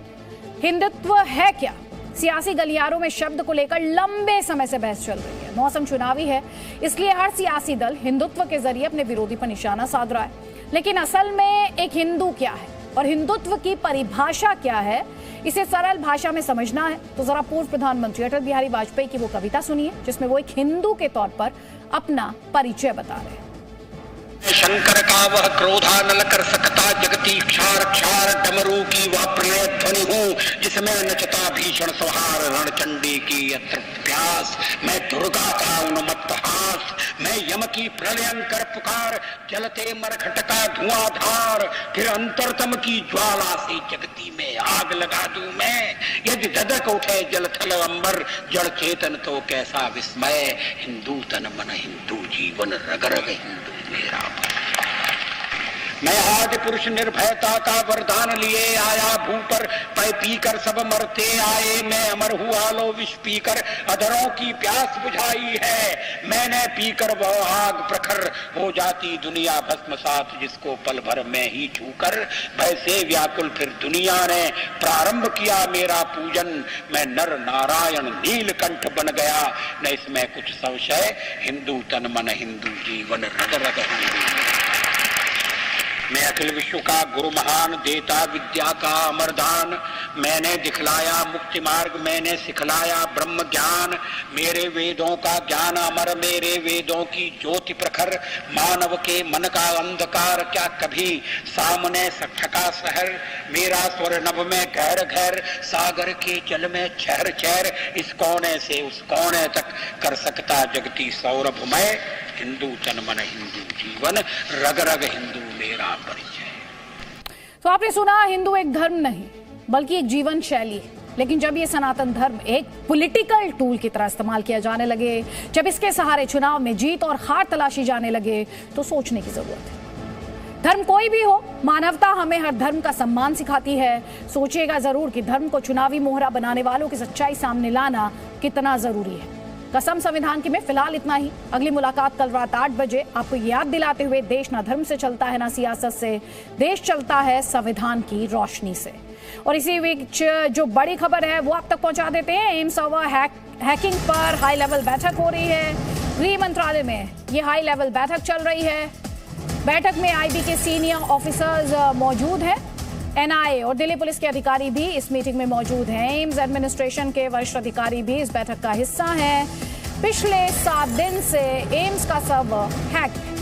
हिंदुत्व है क्या? सियासी गलियारों में शब्द को लेकर लंबे समय से बहस चल रही है। मौसम चुनावी है, इसलिए हर सियासी दल हिंदुत्व के जरिए अपने विरोधी पर निशाना साध रहा है। लेकिन असल में एक हिंदू क्या है और हिंदुत्व की परिभाषा क्या है, इसे सरल भाषा में समझना है तो जरा पूर्व प्रधानमंत्री अटल बिहारी वाजपेयी की वो कविता सुनिए, जिसमें वो एक हिंदू के तौर पर अपना परिचय बता रहे हैं। शंकर का वह क्रोधा न कर सकता, जगती क्षार क्षार डमरू की वह प्रणय ध्वनि हूँ, जिसमें नचता भीषण संहार रणचंडी की अतृप्त प्यास। मैं दुर्गा का उन्मत्त हास, मैं यम की प्रलयंकर पुकार, जलते मरघट का धुआंधार, फिर अंतरतम की ज्वाला से जगती में आग लगा दूं मैं। यदि धधक उठे जलथल अंबर, जड़ चेतन तो कैसा विस्मय। हिंदू तन मन हिंदू जीवन, रग रग हिंदू मेरा। मैं आदि पुरुष निर्भयता का वरदान लिए आया भू पर, पै पीकर सब मरते आए। मैं अमर हुआ लो विष पीकर, अधरों की प्यास बुझाई है। मैंने पीकर वह आग प्रखर, हो जाती दुनिया भस्मसात, जिसको पल भर में ही छूकर। वैसे व्याकुल फिर दुनिया ने प्रारंभ किया मेरा पूजन। मैं नर नारायण नीलकंठ बन गया, न इसमें कुछ संशय। हिंदू तन मन हिंदू जीवन, रग रग हिंदू। मैं अखिल विश्व का गुरु महान, देता विद्या का अमरदान। मैंने दिखलाया मुक्ति मार्ग, मैंने सिखलाया ब्रह्म ज्ञान। मेरे वेदों का ज्ञान अमर, मेरे वेदों की ज्योति प्रखर। मानव के मन का अंधकार क्या कभी सामने सठका शहर। मेरा स्वर नभ में गहर गहर, सागर के जल में चहर चहर। इस कोने से उस कोने तक कर सकता जगती सौरभमय। हिंदू तन मन हिंदू जीवन, रग रग हिंदू मेरा परिचय। तो आपने सुना, हिंदू एक धर्म नहीं बल्कि एक जीवन शैली है। लेकिन जब ये सनातन धर्म एक पॉलिटिकल टूल की तरह इस्तेमाल किया जाने लगे, जब इसके सहारे चुनाव में जीत और हार तलाशी जाने लगे, तो सोचने की जरूरत है। धर्म कोई भी हो, मानवता हमें हर धर्म का सम्मान सिखाती है। सोचिएगा जरूर कि धर्म को चुनावी मोहरा बनाने वालों की सच्चाई सामने लाना कितना जरूरी है। कसम संविधान की में फिलहाल इतना ही। अगली मुलाकात कल रात 8 बजे, आपको याद दिलाते हुए देश ना धर्म से चलता है ना सियासत से, देश चलता है संविधान की रोशनी से। और इसी बीच जो बड़ी खबर है वो आप तक पहुंचा देते हैं। एम्स सर्वर हैकिंग पर हाई लेवल बैठक हो रही है। गृह मंत्रालय में ये हाई लेवल बैठक चल रही है। बैठक में आईबी के सीनियर ऑफिसर्स मौजूद हैं। एनआईए और दिल्ली पुलिस के अधिकारी भी इस मीटिंग में मौजूद हैं। एम्स एडमिनिस्ट्रेशन के वरिष्ठ अधिकारी भी इस बैठक का हिस्सा हैं। पिछले 7 दिन से एम्स का सर्वर हैक है।